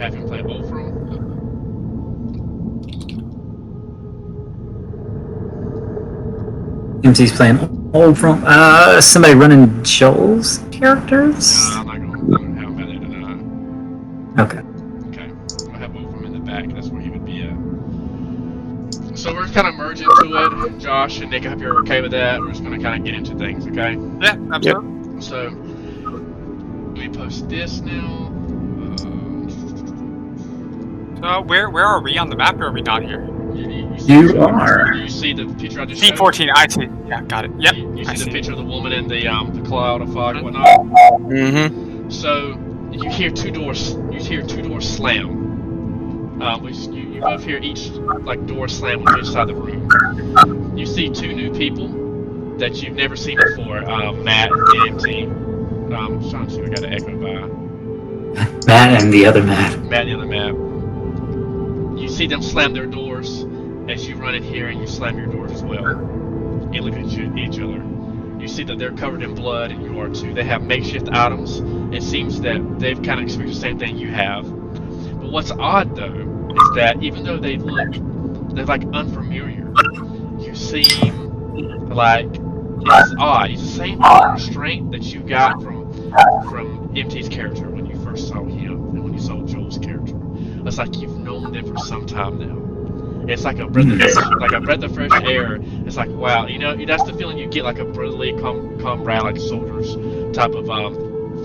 if you play Wolfram. MC's playing old from somebody running Joel's characters. I'm not gonna have that in. Okay. Okay. I'll have Wolfram in the back. That's where he would be at. So we're kind of merging into it. Josh and Nick, I hope you're okay with that. We're just gonna kind of get into things, okay? Yeah, absolutely. Yep. So let me post this now. So where are we on the map, or are we not here? You are. You see the picture I just showed? C14, I see. Yeah, got it. Yep. You I see the see. picture of the woman in the cloud of fog and whatnot? Mm-hmm. So you hear two doors. You hear two doors slam. You both hear each door slam on each side of the room. You see two new people that you've never seen before. Matt and MT. I'm trying to see if I got an echo by. Matt and the other Matt. Matt and the other Matt. You see them slam their doors as you run in here, and you slam your doors as well. You look at each other. You see that they're covered in blood, and you are too. They have makeshift items. It seems that they've kind of experienced the same thing you have. But what's odd, though, is that even though they're like unfamiliar, you seem like it's odd. It's the same restraint that you got from MT's character when you first saw him, and when you saw Joel's character. It's like you've known them for some time now. It's like a breath of fresh air. It's like, wow, that's the feeling you get, like a brotherly comrade, like soldiers type of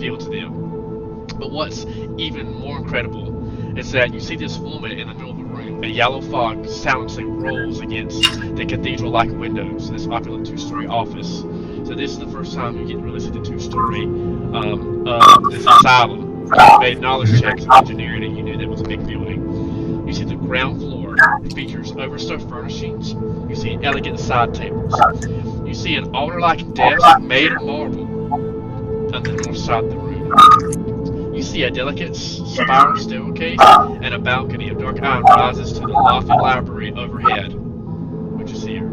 feel to them. But what's even more incredible is that you see this woman in the middle of the room. A yellow fog silently rolls against the cathedral-like windows in this opulent two-story office. So this is the first time you get to really see the two-story of this asylum. You made knowledge checks and engineering, and you knew that was a big building. You see the ground floor features overstuffed furnishings. You see elegant side tables. You see an altar-like desk made of marble on the north side of the room. You see a delicate spiral staircase and a balcony of dark iron rises to the lofty library overhead, which is here.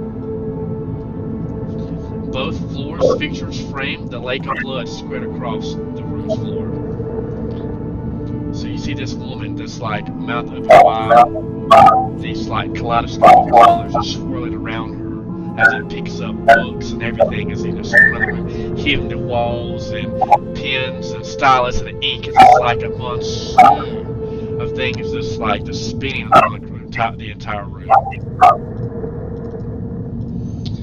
Both floors' features frame the lake of blood spread across the room's floor. So you see this woman, this mouth open wide, these kaleidoscopic colors are swirling around her as it picks up books and everything is hitting the walls and pens and stylus and ink. It's just like a monsoon of things just spinning around the entire room.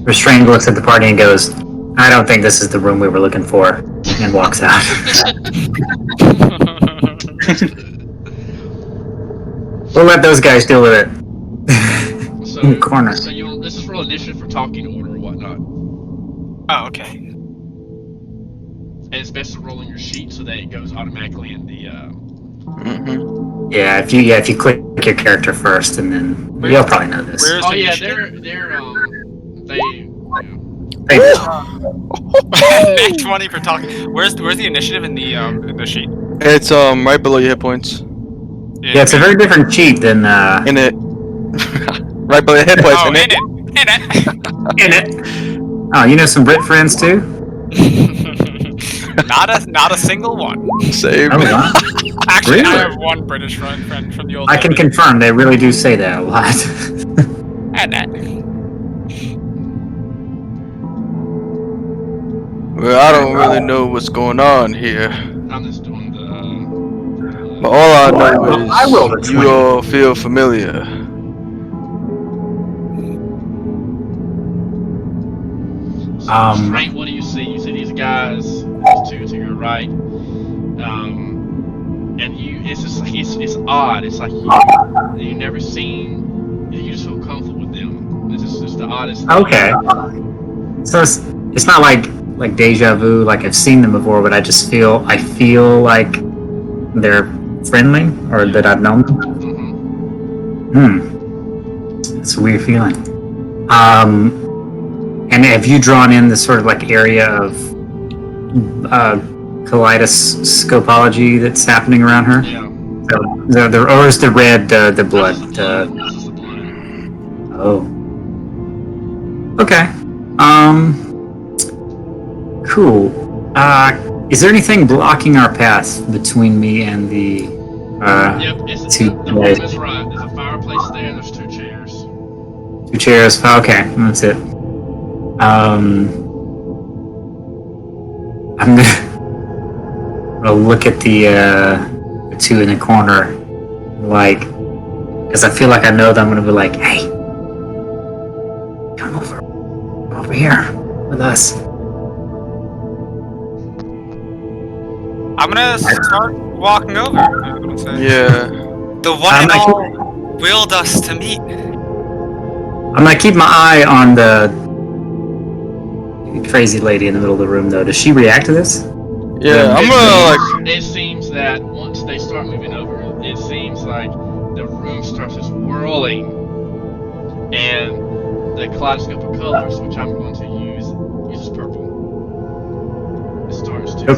Restrained looks at the party and goes, I don't think this is the room we were looking for, and walks out. We'll let those guys deal with it. In the corner. So this is roll initiative for talking order or whatnot. Oh, okay. And it's best to roll in your sheet so that it goes automatically in the. Mm-hmm. Yeah, if you click your character first, and then you'll probably know this. Oh yeah, they're Next 20 for talking. Where's the initiative in the sheet? It's right below your hit points. Yeah, it's a very different sheet than in it. Right below your hit points. Oh, in it. In it. Oh, you know some Brit friends too? Not a single one. Same. Oh, Actually, really? I have one British friend from the old. I can confirm they really do say that a lot. And that. Well, I don't really know what's going on here. I'm just doing the. But all I know I rolled a is 20. you all feel familiar. Frank, what do you see? You see these guys, these two to your right, and it's just it's odd. It's like you've never seen. You just feel comfortable with them. It's just the oddest thing. Okay. So it's not like deja vu, like I've seen them before, but I feel like they're friendly, or that I've known them. Mm-hmm. It's a weird feeling. And have you drawn in this sort of area of kaleidoscopology that's happening around her? Yeah. Or is the red the blood? This is the blood. Oh. Okay. Cool. Is there anything blocking our path between me and the Yep, two the room is right. There's a fireplace there and there's 2 chairs. 2 chairs. Okay, that's it. I'm gonna look at the 2 in the corner, like, because I feel like I know that I'm gonna be like, hey, come over here with us. I'm gonna start walking over. I was gonna say. Yeah. The one and all willed us to meet. I'm gonna keep my eye on the crazy lady in the middle of the room, though. Does she react to this? Yeah, I'm gonna It seems that once they start moving over, it seems like the room starts just whirling, and the kaleidoscope of colors, which I'm going to use, uses purple. It starts to.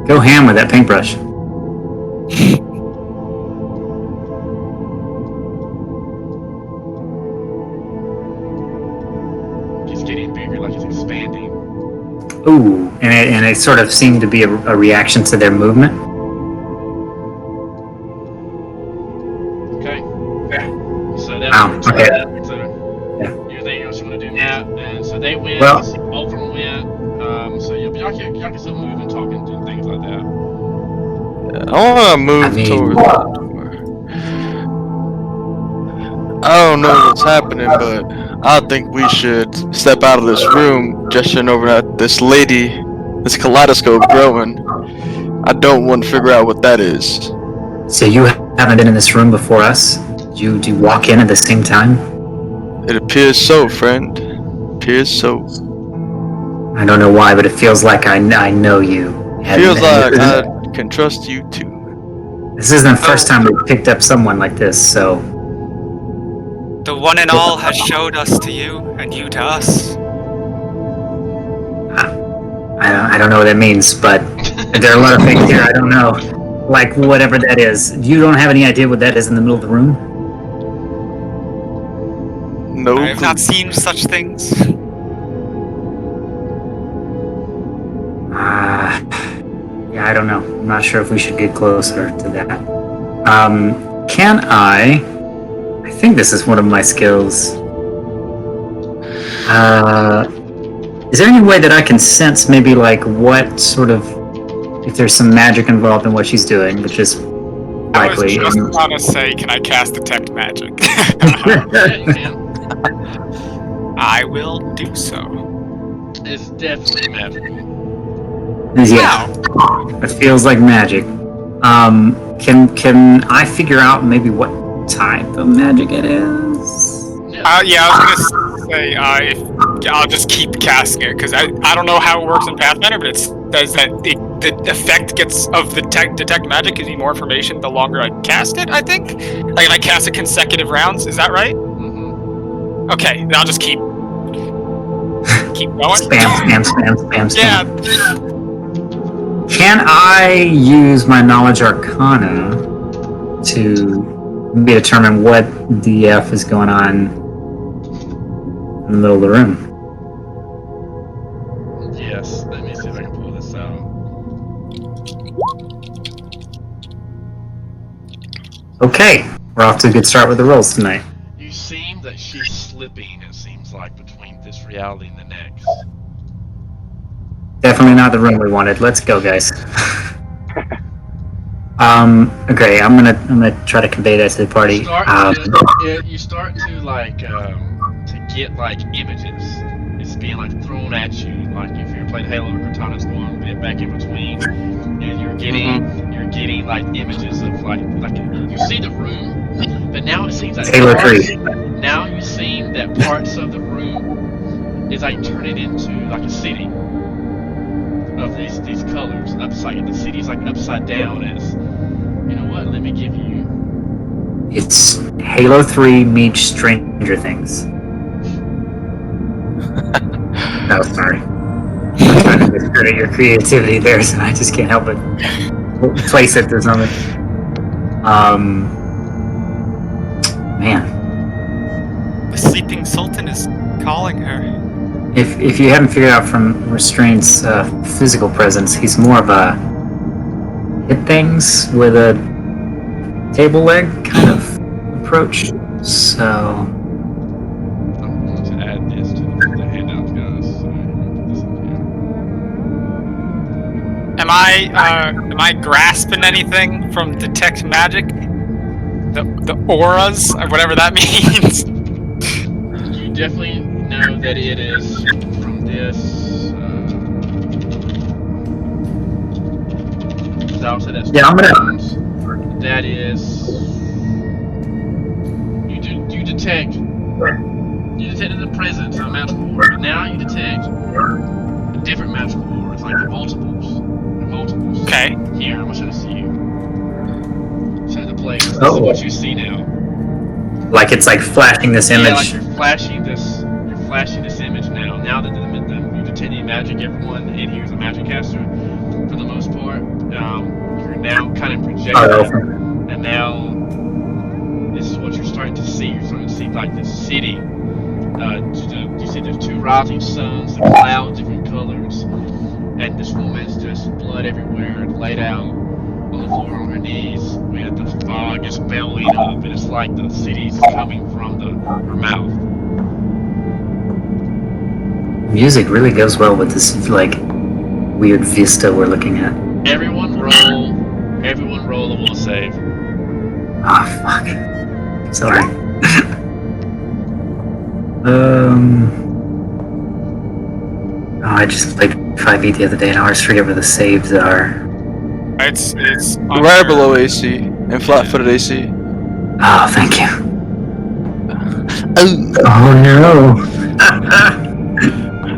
Go ham with that paintbrush. It's getting bigger, like it's expanding. Ooh, and it sort of seemed to be a reaction to their movement. Okay. So that's Wow. Okay. So Yeah. you're there, you want to do that, and so they went. Well- All of them went. So y'all can still move and talk and do things like that. I wanna move towards that door. I don't know what's happening, but I think we should step out of this room, gesturing over at this lady, this kaleidoscope growing. I don't want to figure out what that is. So you haven't been in this room before us? Did you walk in at the same time? It appears so, friend. Appears so. I don't know why, but it feels like I know you. Feels like this I can trust you too. isn't the first time we've picked up someone like this, so... The one and all has showed us to you, and you to us. I don't know what that means, but there are a lot of things here I don't know. Like, whatever that is. You don't have any idea what that is in the middle of the room? No. I have not seen such things. Yeah, I don't know. I'm not sure if we should get closer to that. Can I think this is one of my skills. Is there any way that I can sense maybe like what sort of, if there's some magic involved in what she's doing, which is likely. I was just about to say, can I cast Detect Magic? Yeah, you can. I will do so. It's definitely magical. Yeah, it feels like magic. Can I figure out maybe what type of magic it is? Yeah, I was gonna say, I'll just keep casting it, because I don't know how it works in Pathfinder, but it says that the effect of the detect magic gives me more information the longer I cast it, I think? Like if I cast it consecutive rounds, is that right? Mm-hmm. Okay, then I'll just keep going. Spam. Yeah. Can I use my knowledge arcana to maybe determine what the F is going on in the middle of the room? Yes, let me see if I can pull this out. Okay, we're off to a good start with the rolls tonight. You seem that she's slipping, it seems like, between this reality and the next. Definitely not the room we wanted. Let's go, guys. Okay, I'm gonna try to convey that to the party. You start to like to get like images. It's being like thrown at you, like if you're playing Halo or Cortana's going back in between, and you're getting like images of like you see the room, but now it seems like Halo 3. Now you see that parts of the room is like turning into like a city of these colors upside. The city's like upside down. As you know what? Let me give you. It's Halo 3 meets Stranger Things. No, sorry. I'm trying to discredit your creativity there, so I just can't help but place it to something. Man. The sleeping sultan is calling her. If you haven't figured out from Restraint's physical presence, he's more of a hit things with a table leg kind of approach. So I'm going to add this to the handout, guys. So I'm going to put this in here. Am I grasping anything from detect magic? The auras, or whatever that means. You definitely know that it is from this. So that's yeah, I'm gonna. That is. You detect. You detected the presence of a magical aura, but now you detect a different magical aura. It's like the multiples. Okay. Here, I'm gonna show this to you. Show the players. This is Oh. what you see now. Like it's like flashing this image. Yeah, like you're flashing this image now. Now that you detect the magic, everyone in here is a magic caster for the most part. You're now kind of projecting, and now this is what you're starting to see. You're starting to see like this city. You see there's two rising suns, the clouds, different colors, and this woman's just blood everywhere, laid out on the floor on her knees. With the fog is billowing up, and it's like the city's coming from her mouth. Music really goes well with this like weird vista we're looking at. Everyone roll a will save. Ah, fuck. Sorry. Oh, I just played 5e the other day and I always forget where the saves are. It's Right below AC and flat-footed AC. Oh, thank you. Oh, Oh no.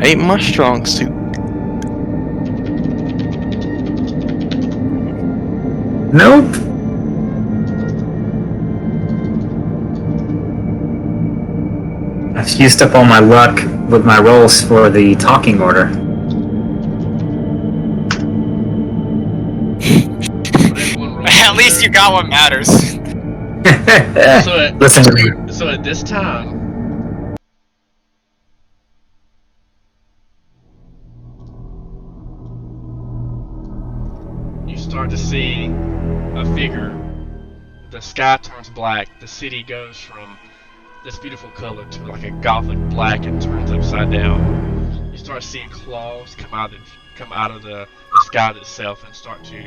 ain't my strong suit. Nope. I've used up all my luck with my rolls for the talking order. At least you got what matters. Listen to me. So at this time, you start to see a figure. The sky turns black. The city goes from this beautiful color to like a gothic black and turns upside down. You start seeing claws come out of the sky itself and start to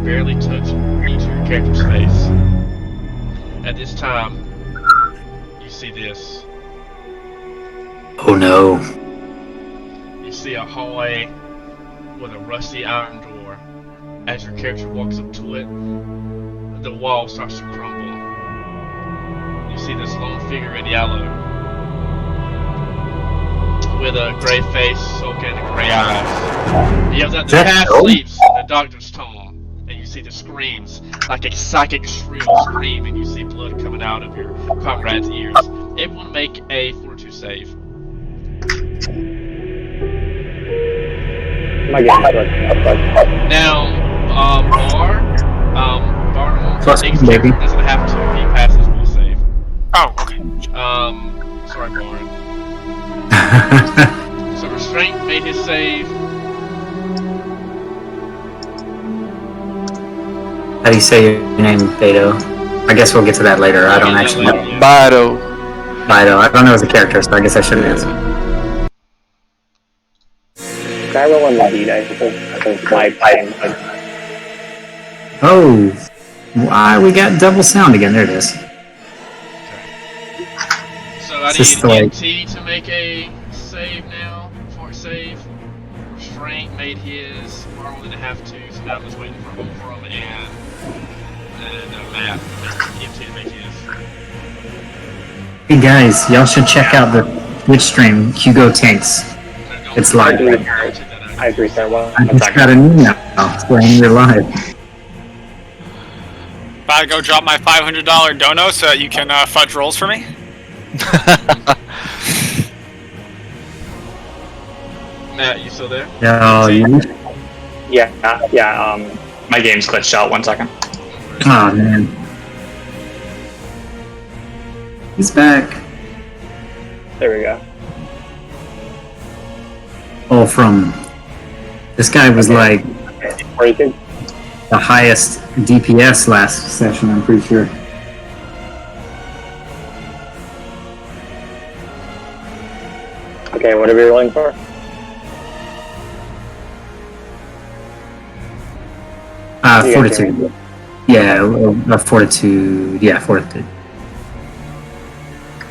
barely touch each of your character's face. At this time, you see this. Oh no. You see a hallway with a rusty iron door. As your character walks up to it, the wall starts to crumble. You see this lone figure in yellow with a gray face, sulking, and gray eyes. He yells out, "The cat sleeps," in the doctor's tone. And you see the screams, like a psychic shrill scream, and you see blood coming out of your comrade's ears. Everyone make a fortitude save. My game's Now, Bar Plus makes one, baby. doesn't have to. He passes will save. Oh, okay. Sorry, Barn. So Restraint made his save. How do you say your name, Beto? I guess we'll get to that later. I don't actually know. Bido. Bido. I don't know as a character, so I guess I shouldn't answer. Can I roll on the D dice? I think my pipe. Oh. Why we got double sound again? There it is. So I Just need like- MT to make a save now. Fort save. Restraint made his. Marlon didn't have to, so now I'm just waiting for Wolfram and Matt MT to make his. Hey guys, y'all should check out the Twitch stream, Hugo Tanks. It's live. I agree, sir. Well, I just got an email saying you're live. About to go drop my $500 dono so that you can fudge rolls for me. Matt, you still there? No, you... yeah. My game's glitched out. 1 second. Oh man. He's back. There we go. Oh, from... This guy was like... Where you can? the highest DPS last session, I'm pretty sure. Okay, what are we rolling for? You got Fortitude. Yeah, Fortitude. Yeah, Fortitude.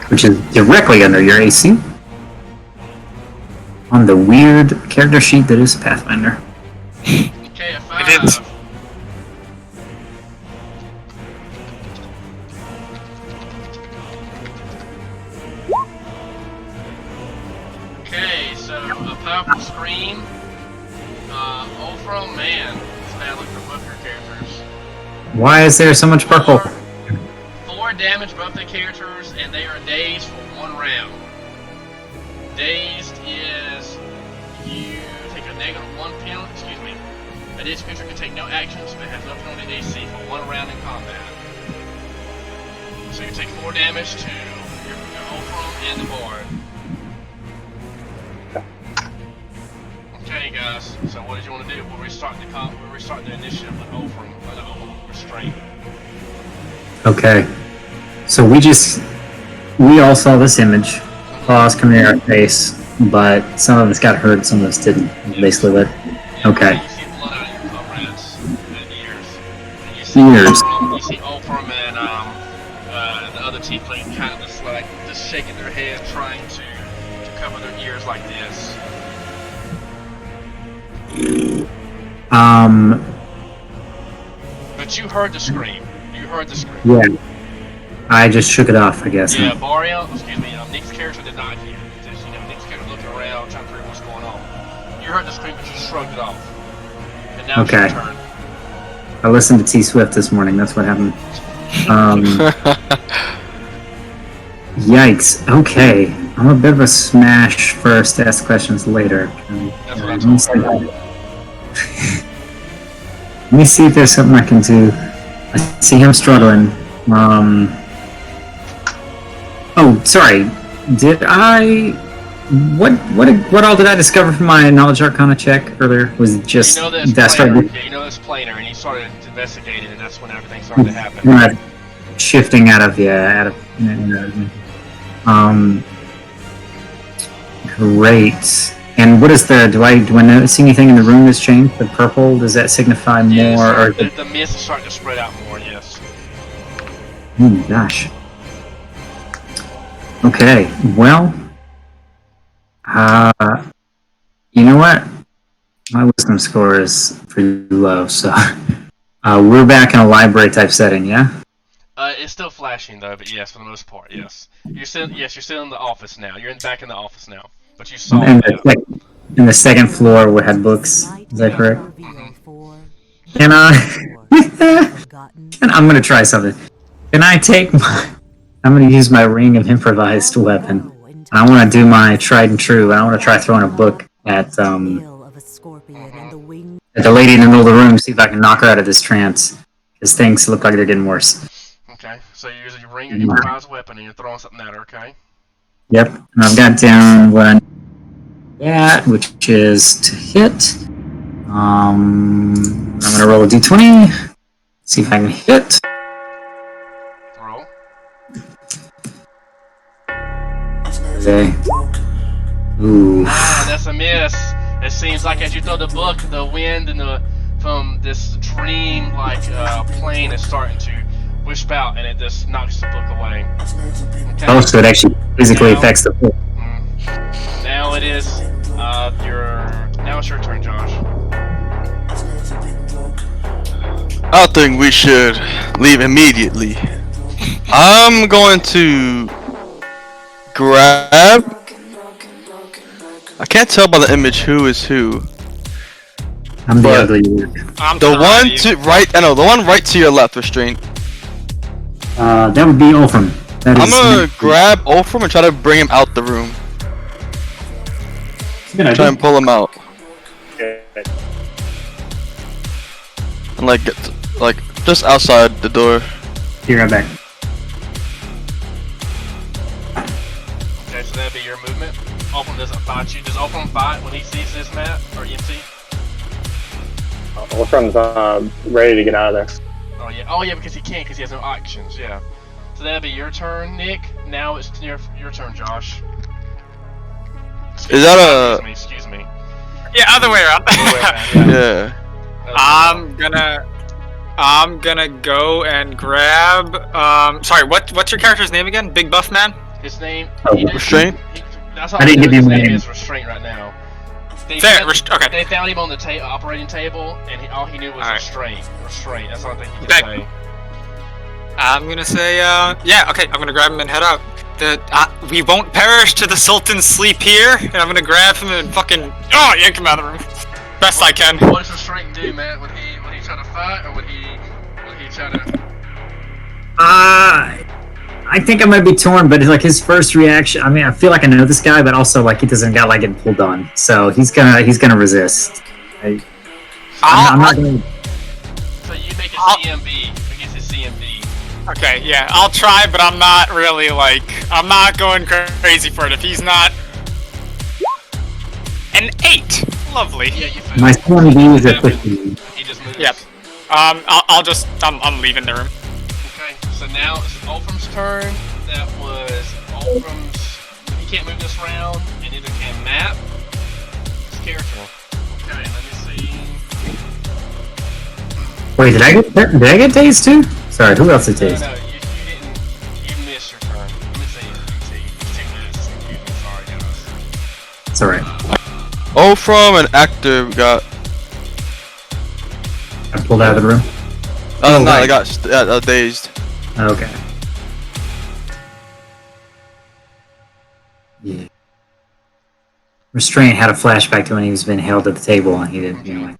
Which is directly under your AC. On the weird character sheet that is Pathfinder. Okay, a 5. It is. Okay, so a powerful scream. Overall, man, it's bad luck for both your characters. Why is there so much purple? 4 damage above the characters, and they are dazed for 1 round. Dazed is you take a -1 penalty. Excuse me. A dazed creature can take no actions, but has no penalty AC for 1 round in combat. So you take 4 damage to your Ulfram and the Bard. Okay, guys. So what did you want to do? We'll restart the initiative with Ulfram. Restraint. Okay. So we all saw this image. Claws coming out of our face, but some of us got hurt, some of us didn't. Basically, what? Okay. You see blood out of your comrades and ears. And Ears. You see Ulfram and the other tiefling kind of just shaking their head, trying to cover their ears like this. But you heard the scream. You heard the scream. Yeah. I just shook it off, I guess. Yeah, Nick's character did not hear. Just, Nick's character looking around, trying to figure what's going on. You heard the scream, but you shrugged it off. And now Okay. it's your turn. I listened to T Swift this morning. That's what happened. Yikes. Okay. I'm a bit of a smash first, ask questions later. That's what I told her. Let me see if there's something I can do. I see him struggling. Oh, sorry. Did I? What all did I discover from my knowledge arcana check earlier? Was it just You know that that it's started planar. Yeah, you know it's planar, and you started investigating, and that's when everything started to happen. shifting out of great. And what is the? Do I see anything in the room that's changed? The purple, does that signify more? Or The mist is starting to spread out more. Yes. Gosh. Okay. Well. You know what? My wisdom score is pretty low, so we're back in a library type setting, yeah. It's still flashing though, but yes, for the most part, yes. You're still in the office now. You're back in the office now, but you saw And it. in the second floor, we had books. Is that correct? Can and I'm gonna try something. Can I take my? I'm gonna use my ring of improvised weapon. I want to do my tried and true. I want to try throwing a book at the lady in the middle of the room. See if I can knock her out of this trance. Because things look like they're getting worse. Okay, so you're using your ring of improvised weapon, and you're throwing something at her. Okay. Yep, and I've got down what which is to hit. I'm gonna roll a d20. See if I can hit. Roll. Okay. Ooh. Ah, that's a miss. It seems like as you throw the book, the wind and from this dream-like plane is starting to wisp out, and it just knocks the book away. Okay. Oh, so it actually physically affects the book. Now it is now it's your turn, Josh. I think we should leave immediately. I'm going to grab. I can't tell by the image who is who. I'm the But- ugly one. I'm The one sorry. to right. I know the one right to your left. Restraint. That would be Ulfram. That I'm is gonna grab Ulfram and try to bring him out the room. Good Try idea. and pull him out. Good. And like just outside the door. Here, right back. Okay, so that'd be your movement. Ulfram doesn't fight you. Does Ulfram fight when he sees this map or EMT? Wolfram's ready to get out of there. Oh yeah, because he can't, because he has no actions. Yeah. So that'll be your turn, Nick. Now it's your turn, Josh. Is that Excuse me. Yeah, other way around. Yeah. I'm gonna go and grab. Sorry, what's your character's name again? Big Buff Man. His name. Restraint? That's all I didn't give you his my name. name. Is Restraint right now. Okay. They found him on the operating table, and all he knew was Alright. Restraint. Restraint. That's all I think he could Okay. say. I'm gonna say, yeah, okay. I'm gonna grab him and head out. We won't perish to the Sultan's sleep here, and I'm gonna grab him and fucking yank him out of the room, best I can. What does Restraint do, Matt? Would he try to fight, or would he try to? I think I might be torn, but like his first reaction. I mean, I feel like I know this guy, but also like he doesn't got like it pulled on, so he's gonna resist. I'm not gonna. So you make a CMB against his CMB. Okay, yeah, I'll try, but I'm not really I'm not going crazy for it. If he's not an 8, lovely. Yeah, you failed. My CMB is a 15. He just moves. Yep. I'm leaving the room. Okay, so now it's Ulfram's turn. That was Ulfram's. He can't move this round, and neither can Matt. His character. Okay, let me see. Wait, did I get tased too? Sorry, who else did No, tased? you didn't. You missed your turn. Let me see. Take this. Excuse me. Sorry, guys. It's alright. From an actor got. I pulled out of the room. Oh, no, right. I got dazed. Okay. Yeah. Restraint had a flashback to when he was being held at the table and he didn't, like.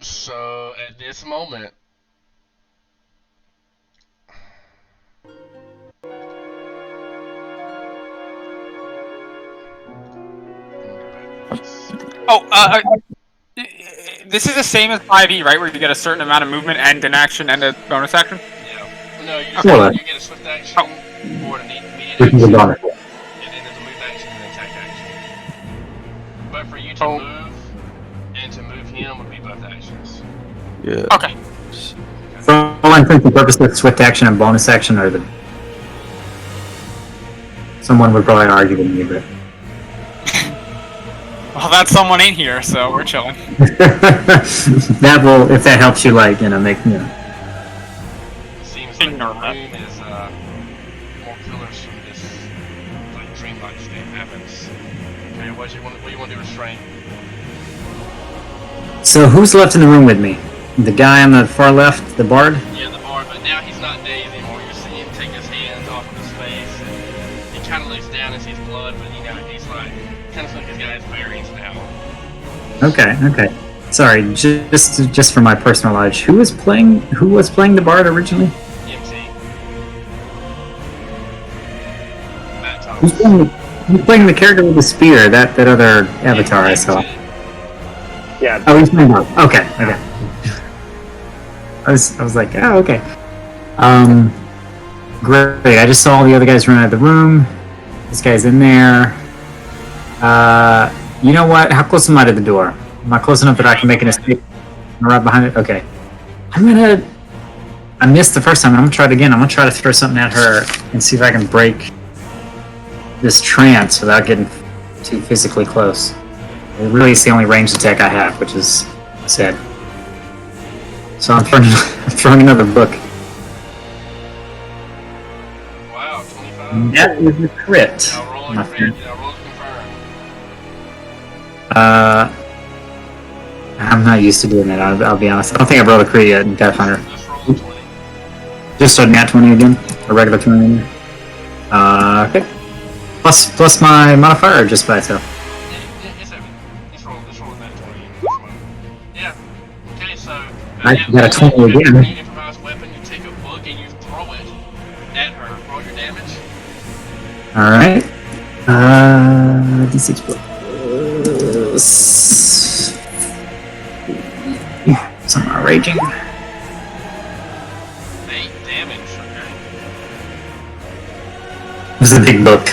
So at this moment, This is the same as 5e, right? Where you get a certain amount of movement and an action and a bonus action? yeah. No, Sure. you get a swift action or an immediate Which is a action, bonus. and then there's a move action and an attack action. But for you to move and to move him would be both actions. Yeah. Okay. For all intents and purposes, swift action and bonus action are the. Someone would probably argue with me, but. Well, that someone ain't here, so we're chilling. That will, if that helps you, like, make, It seems like Ignore the that. room is more pillars from this like dreamlike state happens. Okay, what do you want to do, Restraint? So who's left in the room with me? The guy on the far left, the bard? Yeah, the bard, but now he's not dazed anymore. You see him take his hands off of his face, and he kind of looks down and sees blood, but he's like, kind of like he's got his bearings now. Okay. Sorry, just for my personal knowledge, who was playing the bard originally? EMT. Matt Who's Thomas. playing the character with the spear? That other avatar I saw. Yeah. Oh, he's playing bard. Okay. I was like, oh, okay. Great. I just saw all the other guys run out of the room. This guy's in there. You know what? How close am I to the door? Am I close enough that I can make an escape? I'm right behind it? Okay. I missed the first time, and I'm gonna try it again. I'm gonna try to throw something at her and see if I can break this trance without getting too physically close. It really is the only ranged attack I have, which is sad. So I'm throwing another book. Wow, 25. That is a crit. Now roll my a friend. crit. Now roll to confirm. I'm not used to doing that, I'll be honest. I don't think I've rolled a crit yet in Pathfinder. Just roll a 20. Just a nat 20 again? A regular 20 again? Okay. Plus my modifier or just by itself? Yeah, it's everything. Just roll that 20 in this one. Yeah. Okay, so I got a 20 you again. have an improvised weapon, you take a book and you throw it at her. Roll your damage. Alright. D6 plus. So I'm not raging. 8 damage, okay. It was a big book.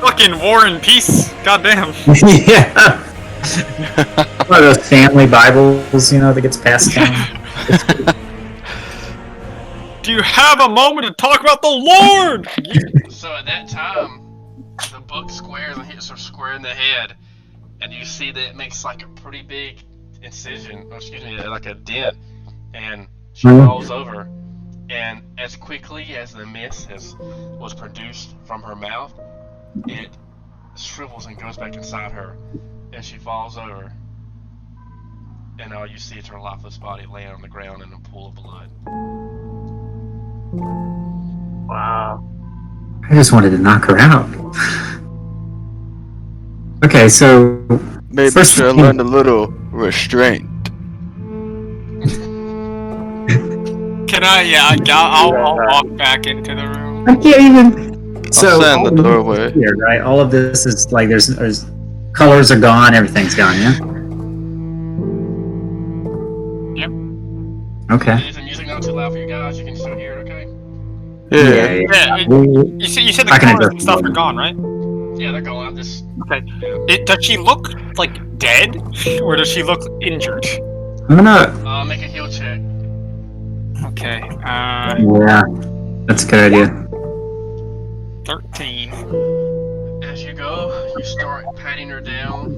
Fucking War and Peace. Goddamn. Yeah. One of those family Bibles, that gets passed down. Do you have a moment to talk about the Lord? So at that time, the book squares and hits her square in the head, and you see that it makes like a pretty big incision, or excuse me, like a dent, and she falls over. And as quickly as the mist was produced from her mouth, it shrivels and goes back inside her, and she falls over. And all you see is her lifeless body laying on the ground in a pool of blood. Wow. I just wanted to knock her out. Okay, so Maybe first should have learned a little restraint. Can I? Yeah, I'll walk back into the room. I can't even. So stand in the all of this doorway. is here, right? All of this is like there's colors are gone, everything's gone. Yeah. Yep. Okay. Is the music not too loud for you guys? You can still hear it, okay? Yeah. Yeah. We- You said the I can colors adjust and stuff the are gone, right? Yeah, they're gone. Just Okay. Does she look like dead, or does she look injured? I'm gonna. make a heal check. Okay. Yeah, that's a good idea. 13. As you go, you start patting her down.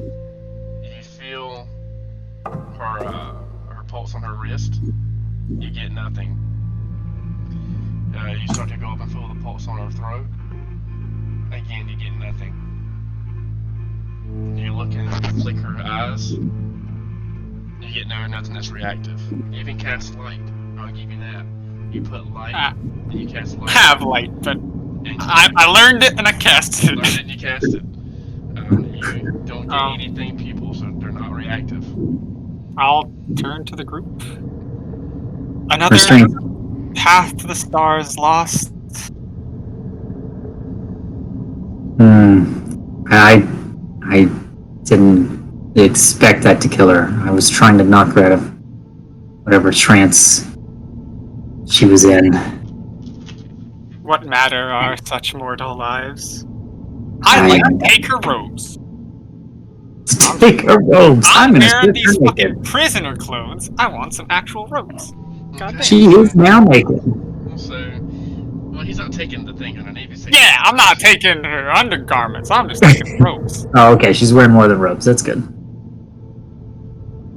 You feel her pulse on her wrist. You get nothing. You start to go up and feel the pulse on her throat. Again, you get nothing. You look and flick her eyes. You get nothing that's reactive. You even cast light. I'll give you that. You put light and you cast light. Have light, but And I learned it and I casted learn it. it and you cast it. You don't get anything, people, so they're not reactive. I'll turn to the group. Another Restraint. path to the stars lost. I didn't expect that to kill her. I was trying to knock her out of whatever trance she was in. What matter are such mortal lives? I'd like to take her robes. Take her robes. I'm gonna wearing strip these her fucking naked. prisoner clothes. I want some actual robes. God damn. She is now naked. So, well, he's not taking the thing underneath. He's taking Yeah, I'm not taking her undergarments. I'm just taking robes. Oh, okay. She's wearing more than robes. That's good.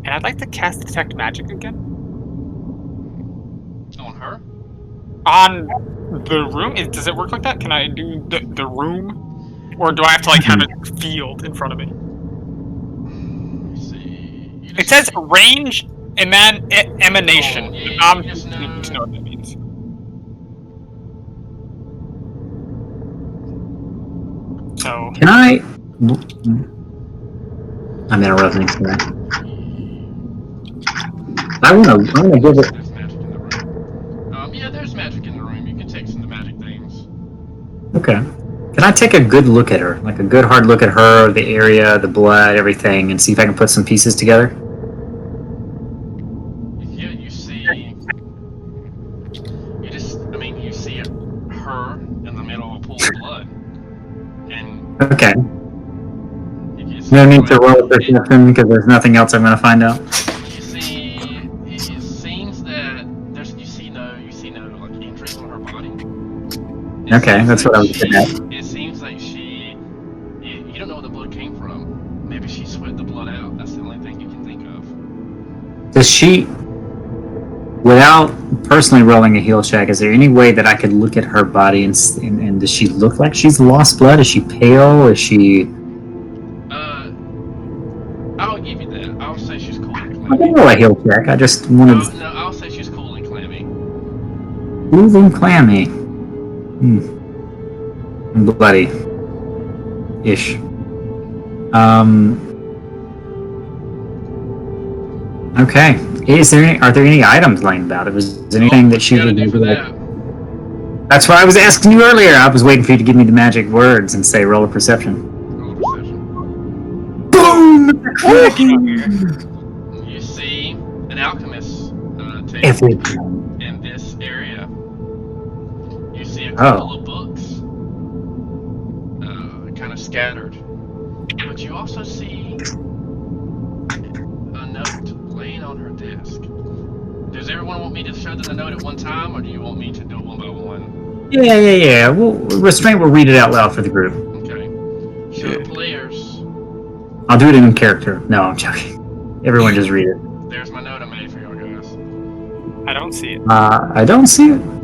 And I'd like to cast Detect Magic again. on her. On the room? Does it work like that? Can I do the room? Or do I have to like have it field in front of me? Let me see. You It says range emanation. Oh, yeah, I'm you just know- need to know what that means. So Can I? I'm interrupting. Sorry. I'm gonna give it. There's magic in the room. Yeah, there's magic in the room. You can take some of the magic things. Okay. Can I take a good look at her, like a good hard look at her, the area, the blood, everything, and see if I can put some pieces together? Yeah, you see. You see her in the middle of a pool of blood, and Okay. you get No need to some- roll a perception because there's nothing else I'm gonna find out. You see, it seems that you see no like injuries on her body. It Okay, seems that's like what I was getting at. It seems like you don't know where the blood came from. Maybe she sweat the blood out. That's the only thing you can think of. Does she, without personally rolling a heal check, is there any way that I could look at her body and does she look like she's lost blood? Is she pale? Is she? I'll give you that. I'll say she's cool and I clammy. didn't roll a heal check. I just wanted No, I'll say she's cool and clammy. smooth and clammy. And bloody. Ish. Okay. Are there any items lying about? Was there anything that she What you would gotta do for like? that? That's why I was asking you earlier. I was waiting for you to give me the magic words and say roll a perception. Roll perception. Boom! You see an alchemist Every in this area. You see a Oh. couple of books kind of scattered. But you also see on her desk. Does everyone want me to show them the note at one time, or do you want me to do it one by one? Yeah. Restraint will read it out loud for the group. Okay. Show the players. I'll do it in character. No, I'm joking. Everyone just read it. There's my note I made for y'all guys. I don't see it. I don't see it. What?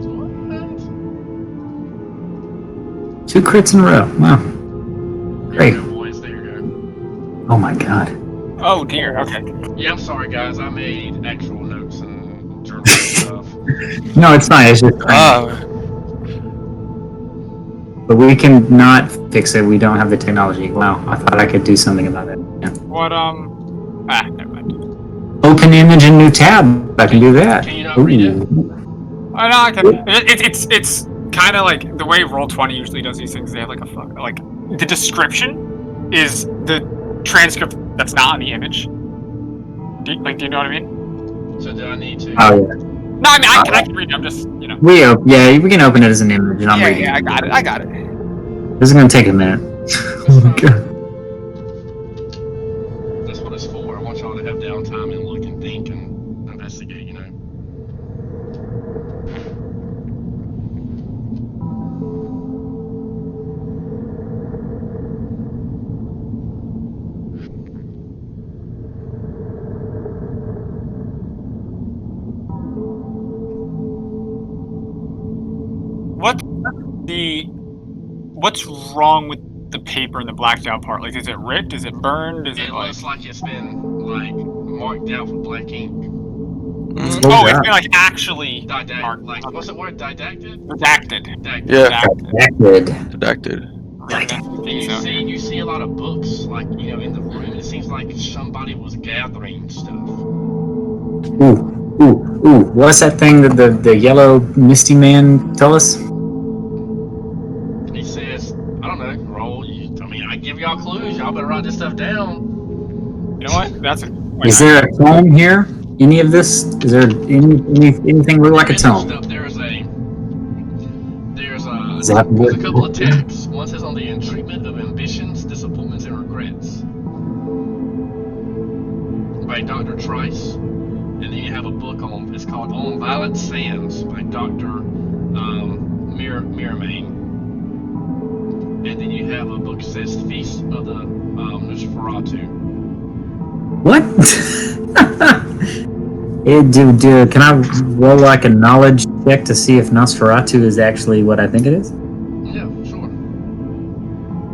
2 crits in a row. Wow. There you Great. go, boys. There you go. Oh my god. Oh dear. Okay. Yeah, I'm sorry, guys. I made actual notes and journal stuff. No, it's fine. It's just. But we can not fix it. We don't have the technology. Wow. I thought I could do something about it. Yeah. What never mind. Open image in new tab. I can do that. Can you not read it? I know I can. It's kind of like the way Roll20 usually does these things. They have like the description is the transcript that's not on the image. Do you know what I mean? So do I need to? Oh yeah. No, I mean I can read it. I'm just We can open it as an image, and I'm reading. Yeah, I got it. This is gonna take a minute. Oh my god. That's what it's for. I want y'all to have downtime and look and think and investigate, you know. What's wrong with the paper and the blacked out part? Like, is it ripped? Is it burned? Is it like? Looks like it's been like marked out with black ink. Oh, it's been like actually Didactic. marked. Like, what's the word? Didacted? Redacted. Didacted. Yeah. Redacted. Redacted. You see a lot of books, like, you know, in the room. It seems like somebody was gathering stuff. Ooh. What's that thing that the yellow misty man tell us? He says, I don't know, roll. I give y'all clues. Y'all better write this stuff down. You know what? Is there a tome here? Any of this? Is there anything look like a tome? There's a There's couple of texts. One says on the treatment of ambitions, disappointments, and regrets by Dr. Trice. And then you have a book it's called On Violet Sands by Dr. Miramain. And then you have a book that says Feast of the Nosferatu. What? Can I roll like a knowledge check to see if Nosferatu is actually what I think it is? Yeah, sure.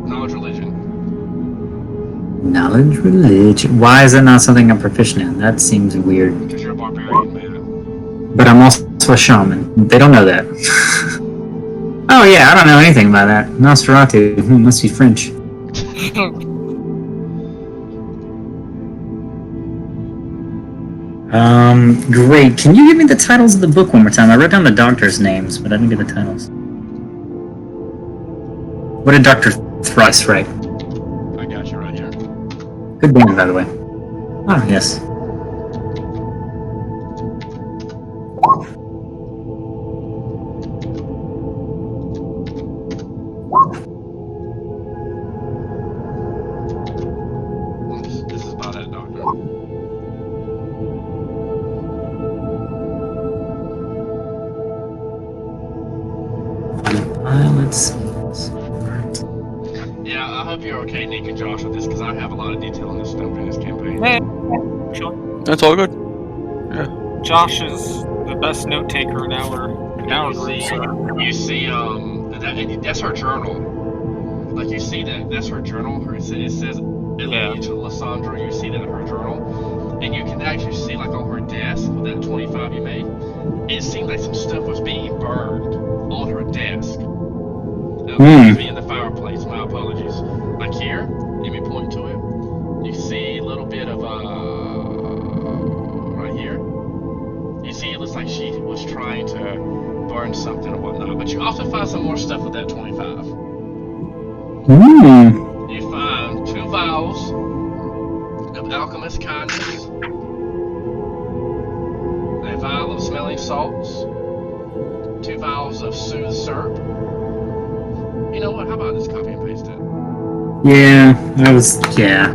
Knowledge religion. Knowledge religion. Why is that not something I'm proficient in? That seems weird. Because you're a barbarian, man. But I'm also a shaman. They don't know that. Oh yeah, I don't know anything about that. Nosferatu must be French. Great. Can you give me the titles of the book one more time? I wrote down the doctors' names, but I didn't get the titles. What did Dr. Thrice write? I got you right here. Good band, by the way. Oh, yes. This is about that doctor. Let's see. Yeah, I hope you're okay, Nick and Josh, with this, because I have a lot of detail on this stuff in this campaign. Sure. That's all good. Josh is the best note taker in our group. You see, that's her journal. Like, you see that's her journal. It says Elia to Lysandra. You see that in her journal, and you can actually see, like, on her desk with that 25 you made. It seemed like some stuff was being burned on her desk. Excuse me, in the fireplace. My apologies. Like here, let me point to it. You see a little bit of right here. You see, it looks like she was trying to burn something or whatnot. But you also find some more stuff with that 25. You find 2 vials of alchemist kindness, a vial of smelling salts, 2 vials of soothe syrup. You know what? How about I just copy and paste it? Yeah,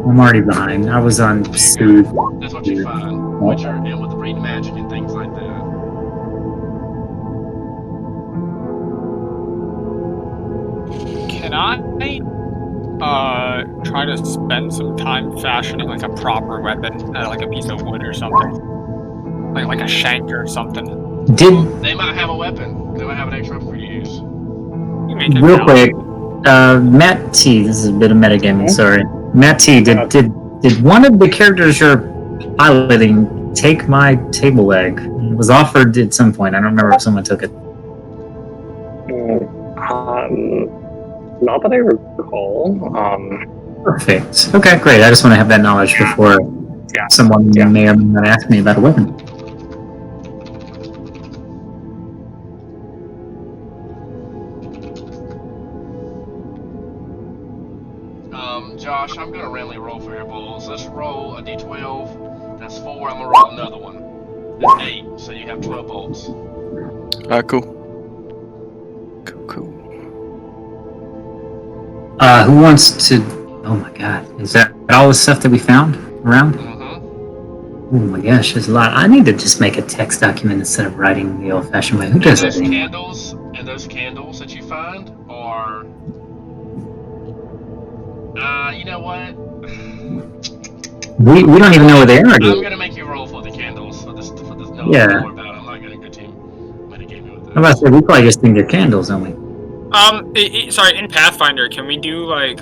I'm already behind. I was on Soothe. That's what you find. Which are and with read magic and things like that. Can I try to spend some time fashioning like a proper weapon, like a piece of wood or something, like a shank or something? They might have a weapon. They might have an extra weapon for you to use. You make it Real valid. quick, Matt T. This is a bit of metagaming. Sorry, Matt T. Did one of the characters you're piloting take my table leg? It was offered at some point. I don't remember if someone took it. Not that I recall. Perfect. Okay, great. I just want to have that knowledge before someone may or may not ask me about a weapon. Josh, I'm gonna randomly roll for your balls. Let's roll a d12. That's 4. I'm gonna roll another one. That's 8. So you have 12 bolts. Alright, cool. Cool. Who wants to? Oh my God! Is that all the stuff that we found around? Mm-hmm. Oh my gosh, there's a lot. I need to just make a text document instead of writing the old-fashioned way. Who does that anymore? Those candles that you find are. You know what? We don't even know where they are. I'm gonna make you roll for the candles for this. No, Yeah. Don't worry about it. I'm not gonna go team metagame with this. I'm about to say we probably just think they're candles, don't we? Sorry, in Pathfinder, can we do like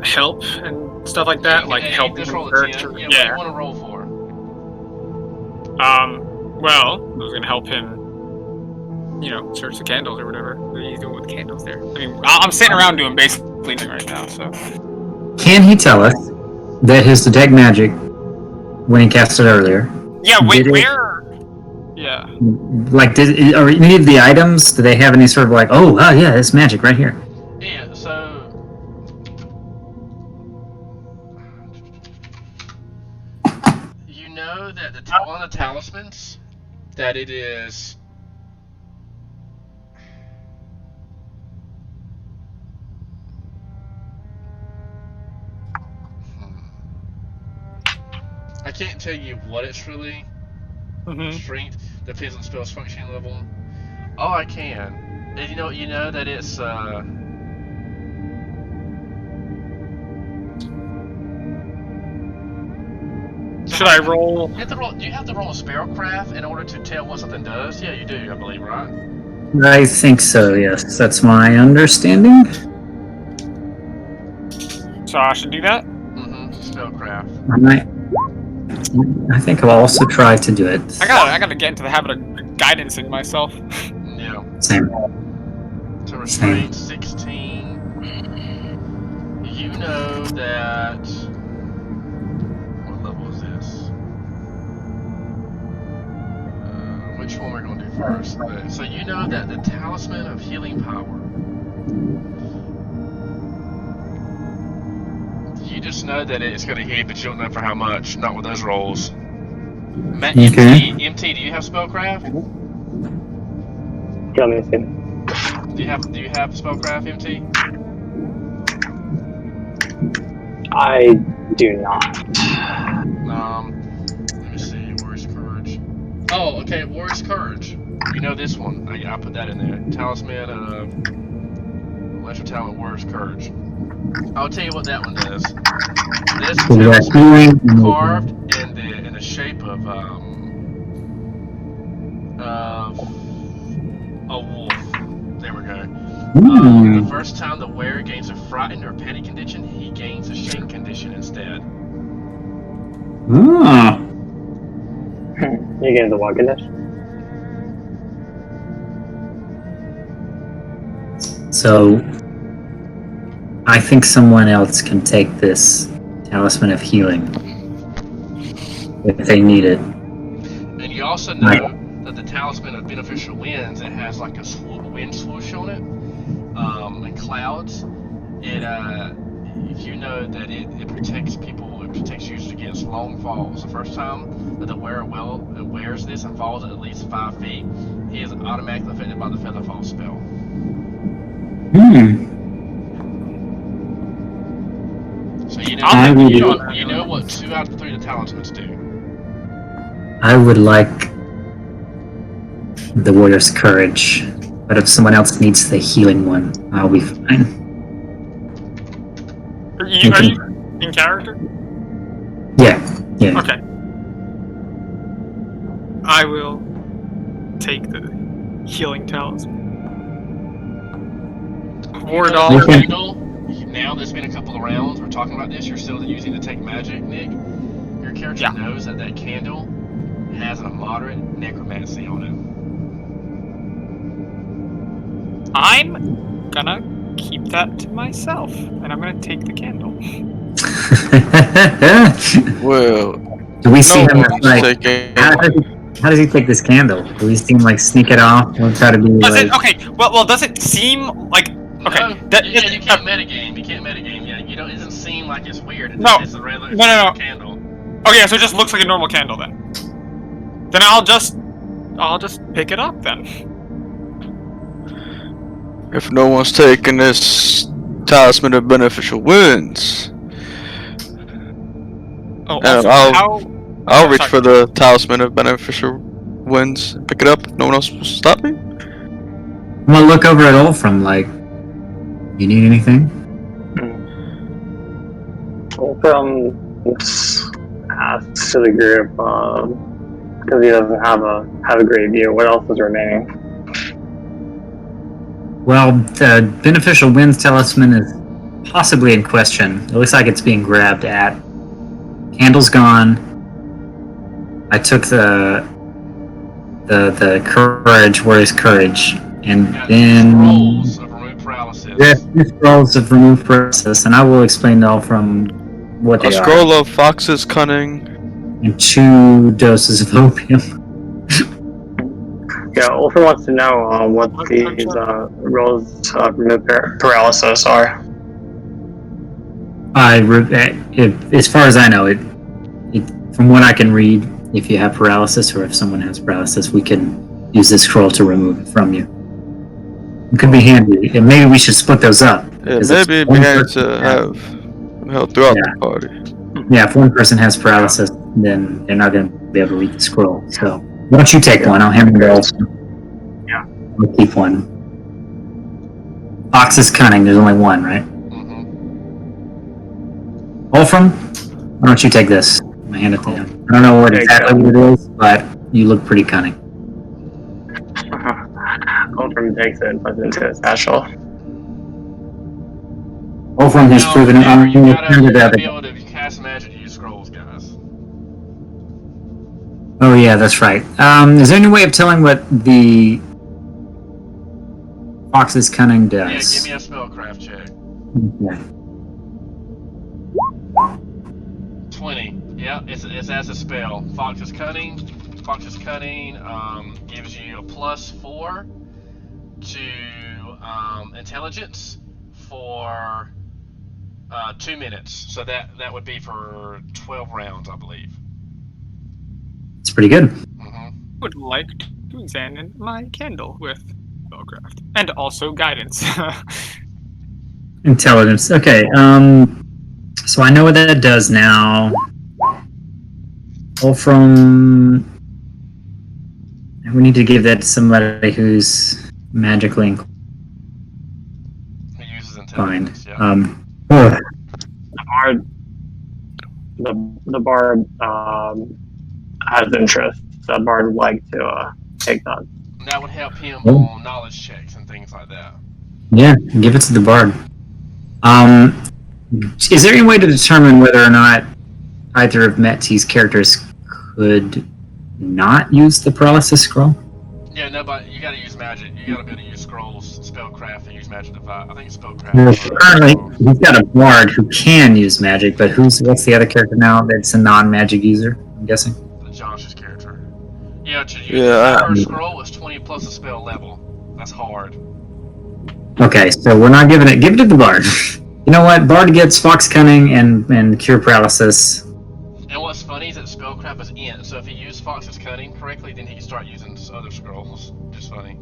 help and stuff like that? Like help just roll a character? 10. Yeah. What do you want to roll for? Well, I was gonna help him. Search the candles or whatever he's doing with the candles there. I mean, I'm sitting around doing basically nothing right now, so. Can he tell us that his detect magic, when he cast it earlier? Yeah, where? Yeah. Like, are any of the items? Do they have any sort of like, yeah, it's magic right here? Yeah. So. You know that one of the talismans, that it is. I can't tell you what it's really. Strength depends on the spell's functioning level. Oh, I can. And you know that it's Should I roll? Do you have to roll a spellcraft in order to tell what something does? Yeah, you do, I believe, right? I think so. Yes, that's my understanding. So I should do that? Spellcraft. I think I'll also try to do it. I gotta get into the habit of guidancing myself. Yeah. Same. To restrain 16. You know that. What level is this? Which one we're going to do first? So you know that the Talisman of Healing Power. You just know that it's going to hit, but you don't know for how much. Not with those rolls. Okay. MT, do you have spellcraft? Yeah, let me see. Do you have spellcraft, MT? I do not. Let me see. Warrior's Courage. Oh, okay. Warrior's Courage. You know this one. I put that in there. Talisman of Lesser Talent, Warrior's Courage. I'll tell you what that one does. This talisman is carved in the shape of a wolf. There we go. The first time the wearer gains a frightened or petty condition, he gains a shame condition instead. You gain the what condition? So, I think someone else can take this Talisman of Healing if they need it. And you also know that the Talisman of Beneficial Winds, it has like a wind swoosh on it, and clouds. You know that it protects people, it protects users against long falls. The first time that the wearer wears this and falls at least 5 feet, he is automatically affected by the Featherfall spell. I would, You know what 2 out of 3 of the talismans do. I would like the warrior's courage, but if someone else needs the healing one, I'll be fine. Are you in character? Yeah. Okay. I will take the healing talisman. Ward all. Okay. Now there's been a couple of rounds. We're talking about this. You're still using detect magic, Nick. Your character knows that candle has a moderate necromancy on it. I'm gonna keep that to myself, and I'm gonna take the candle. Well, do we see him one's like? taking. How does he take this candle? Do we see him like sneak it off? We'll try to be like. Okay. Well, does it seem like? Okay. No, you can't metagame. You can't metagame. Yeah, it doesn't seem like it's weird. It's a regular candle. Okay, so it just looks like a normal candle then. Then I'll just pick it up then. If no one's taking this talisman of beneficial winds, I'll reach for the talisman of beneficial winds and pick it up. No one else will stop me. I'm gonna look over at Olfram like, you need anything? Olfram asks to the group because he doesn't have a great view. What else is remaining? Well, the beneficial winds talisman is possibly in question. It looks like it's being grabbed at. Candle's gone. I took the courage. Warrior's courage, and then Scrolls of remove paralysis. Yes, scrolls of remove paralysis, and I will explain to all from what they A scroll of Fox's cunning, and 2 doses of opium. Yeah, Olfram wants to know what these rolls of remove paralysis are. As far as I know, from what I can read, if you have paralysis or if someone has paralysis, we can use this scroll to remove it from you. It could be handy. And maybe we should split those up. Yeah, maybe it'd be handy to have help throughout the party. Yeah, if one person has paralysis, then they're not going to be able to read the scroll. So, why don't you take one? I'll hand it to Olsen. Yeah. I'll keep one. Fox is cunning. There's only one, right? Mm-hmm. Wolfram, why don't you take this? I hand it to him. I don't know exactly what it is, but you look pretty cunning. Olfram takes it and puts it into his satchel. Wolfram has proven it. You gotta be able to cast magic to use scrolls, guys. Oh yeah, that's right. Is there any way of telling what the Fox's cunning does? Yeah, give me a spellcraft check. Okay. 20. Yeah, it's as a spell. Fox's cunning gives you a +4 to intelligence for 2 minutes. So that would be for 12 rounds, I believe. It's pretty good. I would like to examine my candle with spellcraft and also guidance. Intelligence. Okay. So I know what that does now. Wolfram. We need to give that to somebody who's magically inclined. Who uses intelligence? Yeah. The bard has interest. The bard would like to take that. That would help him on knowledge checks and things like that. Yeah, give it to the bard. Is there any way to determine whether or not either of Metzi's characters could not use the paralysis scroll? Yeah, no, but you gotta use magic. You gotta be able to use scrolls, spellcraft, and use magic device. I think spellcraft. Well, currently, he's got a bard who can use magic, but what's the other character now that's a non-magic user, I'm guessing? Josh's character. Yeah, to use the first scroll is 20 plus a spell level. That's hard. Okay, so we're not giving it. Give it to the bard. You know what? Bard gets Fox Cunning and Cure Paralysis. And what's funny is that spellcraft is in, so if he used Fox's Cunning correctly, then he can start using other scrolls. Just funny.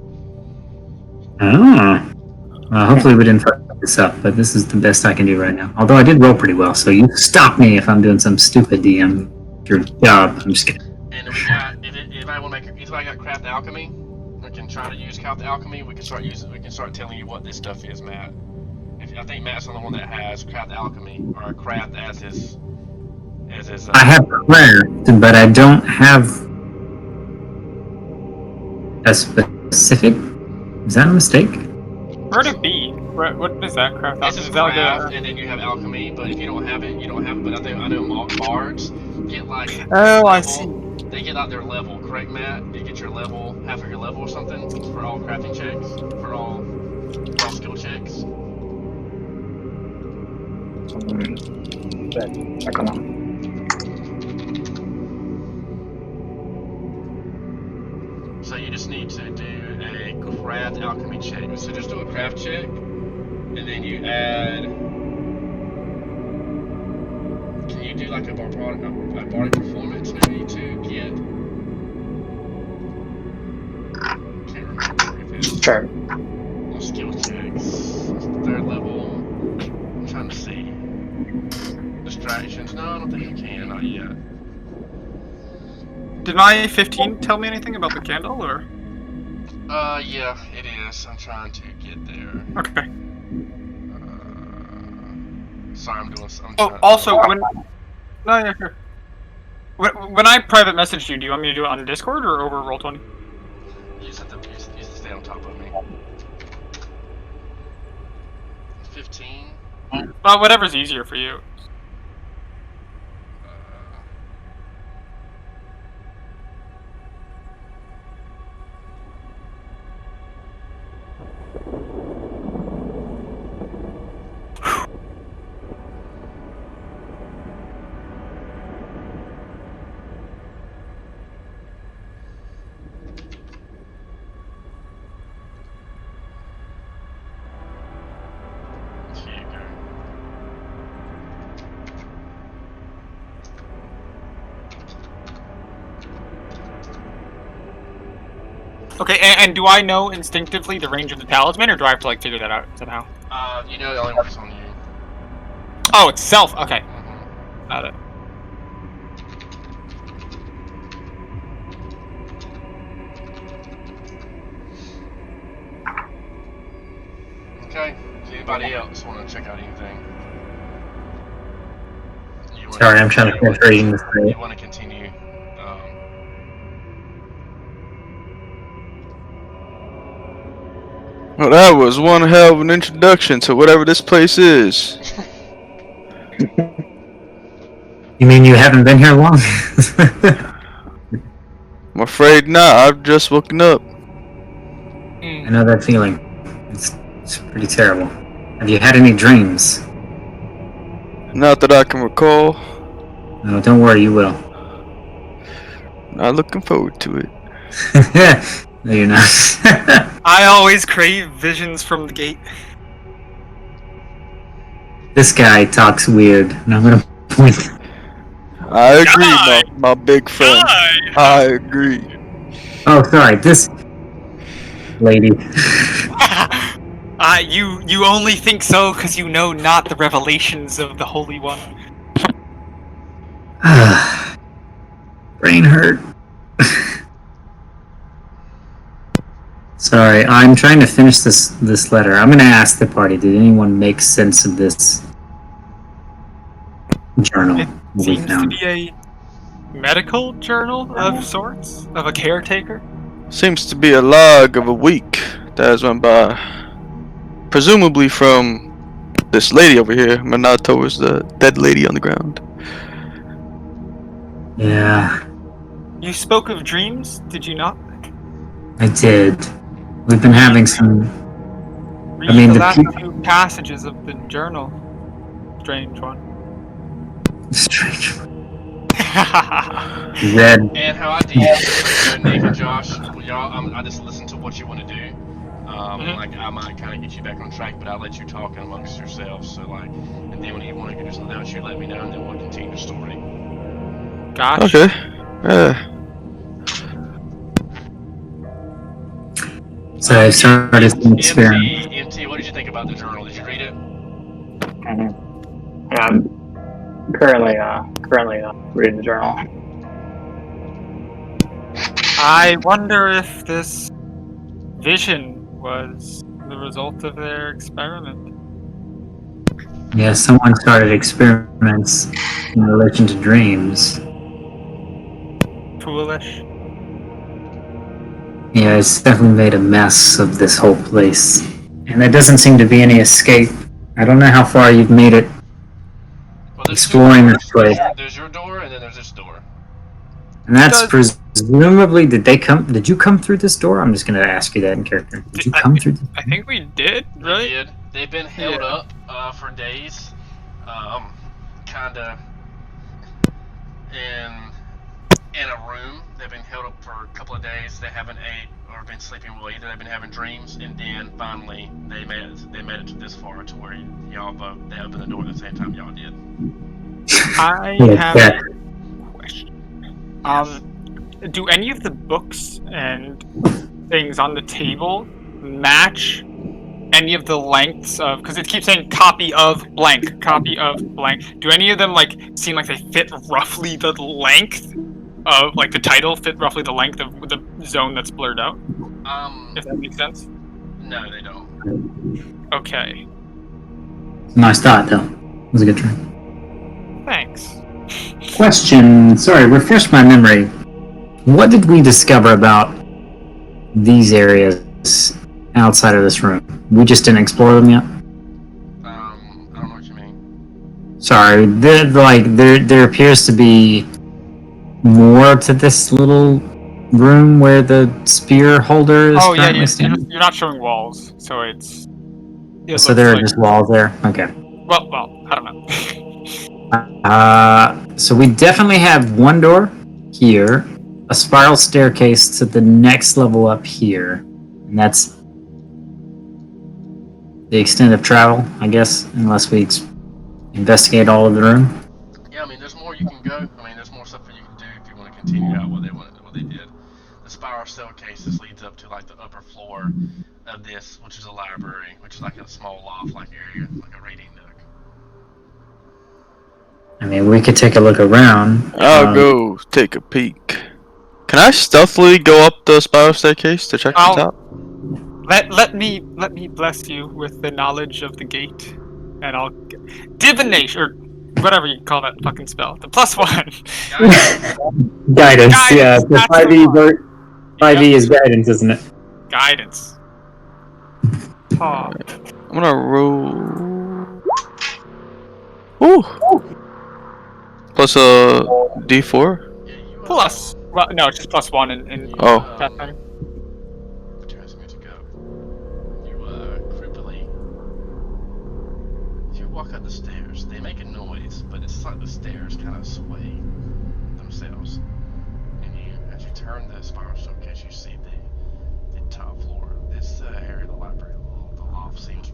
Oh. Hopefully we didn't fuck this up, but this is the best I can do right now. Although I did roll pretty well, so you stop me if I'm doing some stupid DM. Your job. I'm just kidding. And we got if I want to make if I got craft alchemy, we can try to use craft alchemy. We can start telling you what this stuff is, Matt. I think Matt's the only one that has craft alchemy or craft as his. I have craft, but I don't have a specific. Is that a mistake? Where'd it be? What is that craft? This is Is that like craft, a... and then you have alchemy. But if you don't have it, you don't have it. But I know bards get like. Oh, I level. see. They get out their level, correct, Matt? You get your level, half of your level or something for all crafting checks, for all skill checks. So you just need to do a craft alchemy check. So just do a craft check, and then you add. Can you do like a barbaric performance maybe to get? Can't remember if it's Sure. all skill checks. Third level. I'm trying to see. Distractions? No, I don't think you can. Not yet. Did my 15 tell me anything about the candle, or? Yeah, it is. I'm trying to get there. Okay. Sorry, I'm Oh, trying also, when... No, yeah, sure. When I private messaged you, do you want me to do it on Discord or over Roll20? You just have to stay on top of me. 15. Well, whatever's easier for you. Here you go. Okay, and do I know instinctively the range of the talisman, or do I have to like figure that out somehow? You know it only works on you. Oh, it's self. Okay, Mm-hmm. got it. Okay. Does anybody else want to check out anything? Sorry, I'm trying to finish reading this. You want to continue? Well, that was one hell of an introduction to whatever this place is. You mean you haven't been here long? I'm afraid not. I've just woken up. I know that feeling. It's pretty terrible. Have you had any dreams? Not that I can recall. No, don't worry, you will. Not looking forward to it. No, you're not. I always crave visions from the gate. This guy talks weird, and I'm gonna point. I agree, my big friend. I agree. Oh, sorry, this lady. You only think so because you know not the revelations of the Holy One. Brain hurt. Sorry, I'm trying to finish this letter. I'm gonna ask the party, did anyone make sense of this journal It we seems to found? be a medical journal of sorts, of a caretaker. Seems to be a log of a week that has went by. Presumably from this lady over here, but not towards the dead lady on the ground. Yeah, You spoke of dreams, did you not? I did. We've been having some. Read mean, the the last peop- few passages of the journal. Strange one. Strange. Red. And how I DM, Nick and Josh, y'all, I just listen to what you want to do. Like I might kind of get you back on track, but I'll let you talk amongst yourselves. So like, and then when you want to do something else, you let me know, and then we'll continue the story. Gotcha. Okay. Yeah. So I started some experiment. MT, what did you think about the journal? Did you read it? Yeah, I'm currently reading the journal. I wonder if this vision was the result of their experiment. Yeah, someone started experiments in relation to dreams. Foolish. Yeah, it's definitely made a mess of this whole place. And there doesn't seem to be any escape. I don't know how far you've made it Well, there's two exploring doors. this place. There's your door, and then there's this door. And that's Does- presumably, did you come through this door? I'm just going to ask you that in character. Did you come through this? I think we did, They really? did. They've been held Yeah. up for days, kind of in a room. They've been held up for a couple of days. They haven't ate or been sleeping well either. They've been having dreams, and then finally they made it to this far to where y'all both they opened the door at the same time y'all did. I Yeah, have yeah. a question. Do any of the books and things on the table match any of the lengths of? Because it keeps saying copy of blank, copy of blank. Do any of them like seem like they fit roughly the length of like the title fit roughly the length of the zone that's blurred out? If that makes sense. No, they don't. Okay. Nice thought, though. It was a good try. Thanks. Question. Sorry, refresh my memory. What did we discover about these areas outside of this room? We just didn't explore them yet? I don't know what you mean. Sorry, there appears to be more to this little room where the spear holder is Oh yeah, currently standing. you're not showing walls, so it's. It So looks there are like, just walls there? Okay. well, I don't know. So we definitely have one door here, a spiral staircase to the next level up here, and that's the extent of travel, I guess, unless we investigate all of the room. Yeah, I mean, there's more you can go. I mean, there's more stuff that you can do if you want to continue out what they did. The spiral staircases leads up to like the upper floor of this, which is a library, which is like a small loft-like area, like a reading nook. I mean, we could take a look around. I'll go take a peek. Can I stealthily go up the spiral staircase to check the I'll- top? Let me bless you with the knowledge of the gate, and I'll divination or whatever you call that fucking spell. The +1. Guidance, yeah. Guidance, The that's 5e, the 5e is guidance, isn't it? Guidance. Oh. I'm gonna roll. Ooh. Plus a D4. Yeah, you Plus. Well, no, it's just +1 in Oh. Pathfinder. What you asking me to go? You creepily. You walk up the stairs. They make a noise, but it's like the stairs kind of sway themselves. And as you turn the spiral staircase, you see the top floor. This area of the library, the loft, seems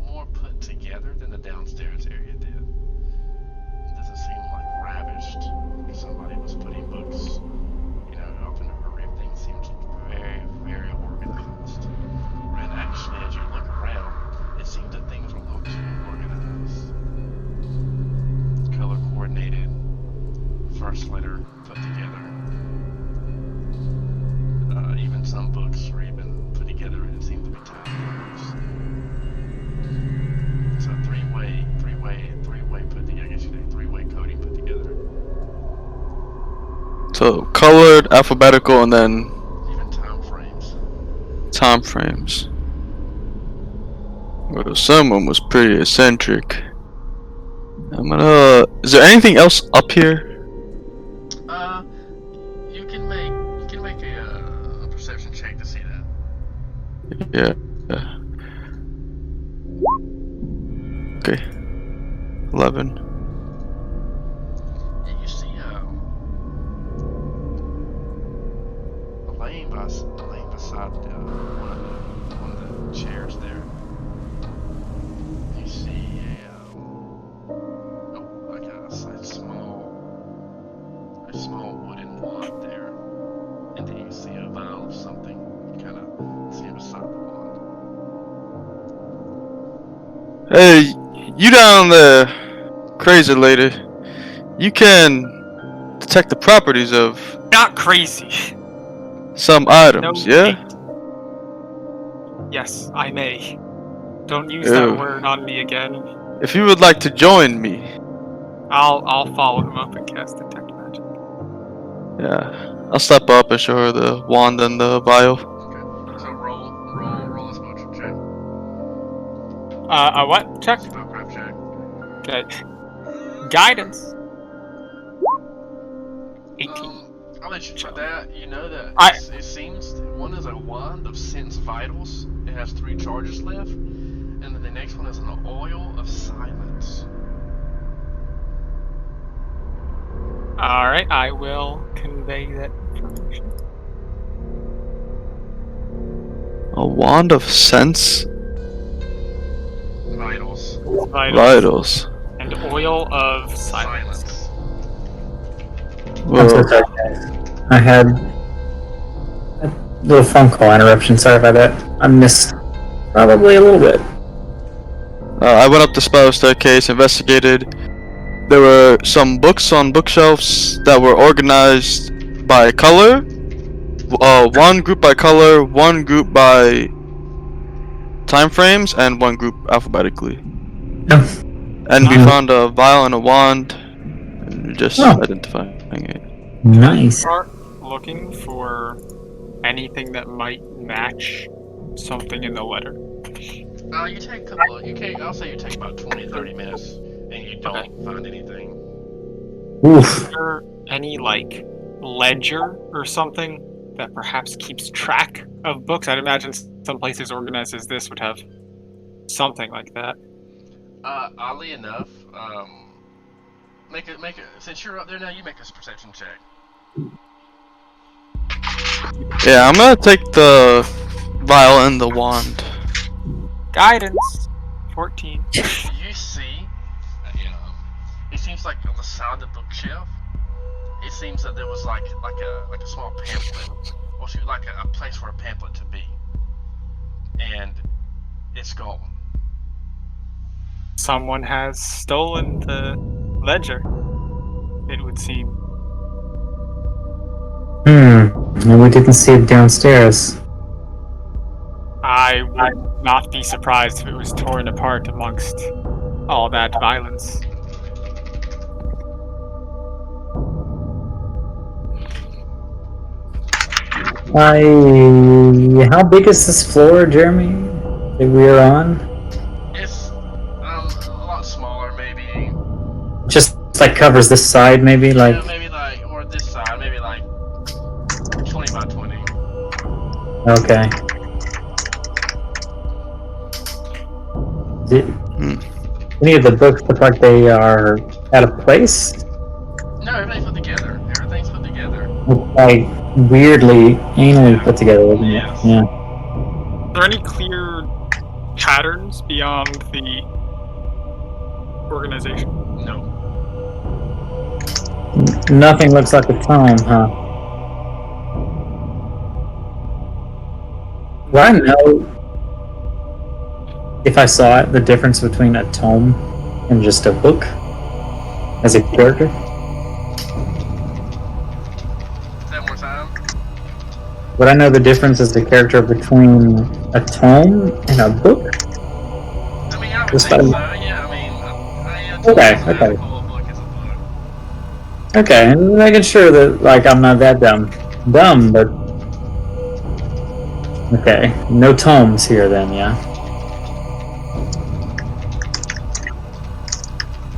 more put together than the downstairs area did. It doesn't seem like ravished. Somebody was putting books, up in a hurry. Everything seems very, very organized. And actually, as you look around, it seems that things are a little too organized. Color coordinated, first letter put together. Even some books are even put together and it seems to be tied numbers. So three-way put together, I guess you say three-way coding put together. So colored, alphabetical, and then Even time frames. time frames. Well, someone was pretty eccentric. Is there anything else up here? You can make a perception check to see that. Yeah. Okay. 11. Yeah, you see laying beside one of the chairs there. You see a small wooden wand there, and then you see a vial of something kind of sitting beside the wand. Hey, you down there, crazy lady. You can detect the properties of Not crazy. some items, No yeah? hate. Yes, I may. Don't use that Ew. word on me again. If you would like to join me, I'll follow him up and cast detect magic. yeah, I'll step up and show her the wand and the vial. Okay. So roll a spell check. A what check? Spellcraft check. Okay. Guidance. 18. I'll let you for that. You know that it seems one is a wand of sense vitals. It has 3 charges left, and then the next one is an oil of silence. All right, I will convey that information. A wand of sense Vitals. vitals. And oil of silence. I'm so Whoa. sorry, guys. I had a little phone call interruption. Sorry about that. I missed probably a little bit. I went up the spiral staircase, investigated. There were some books on bookshelves that were organized by color. One group by color, one group by time frames, and one group alphabetically. Oh. And we found a vial and a wand, and we're just identifying it. Nice. Start looking for anything that might match something in the letter. You take a couple. I'll say you take about 20-30 minutes, and you don't find anything. Oof. Is there any like ledger or something that perhaps keeps track of books? I'd imagine some places organized as this would have something like that. Oddly enough, make it. Since you're up there now, you make a perception check. Yeah, I'm gonna take the vial and the wand. Guidance. 14. You see, it seems like on the side of the bookshelf, it seems that there was like a small pamphlet, or like a place for a pamphlet to be, and it's gone. Someone has stolen the ledger, it would seem. And we didn't see it downstairs. I would not be surprised if it was torn apart amongst all that violence. How big is this floor, Jeremy, that we're on? It's a lot smaller, maybe. Just like covers this side, maybe like. Yeah, maybe or this side, maybe 20 by 20. Okay. Any of the books look like they are out of place? No, everything's put together. Like weirdly, anally put together, isn't it? Yes. Yeah. Are there any clear patterns beyond the organization? No. Nothing looks like a tome, huh? Would I know if I saw it, the difference between a tome and just a book as a character? That more time. Would I know the difference as a character between a tome and a book? I mean, I would Just think so. like- Yeah, I mean, Okay, a okay. book is a book. Okay, and making sure that like I'm not that dumb, but okay, no tomes here then, yeah.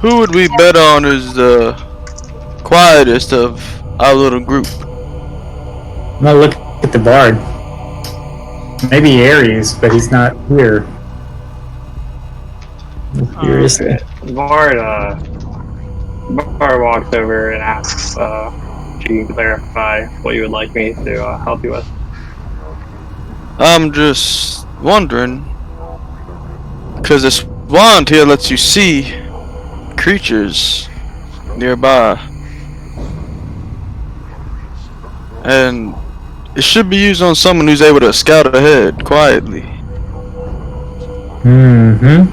Who would we bet on is the quietest of our little group? I'm gonna look at the bard. Maybe Ares, but he's not here. I'm curious. Bard walks over and asks if you can clarify what you would like me to help you with. I'm just wondering, because this wand here lets you see creatures nearby, and it should be used on someone who's able to scout ahead quietly. Mm-hmm.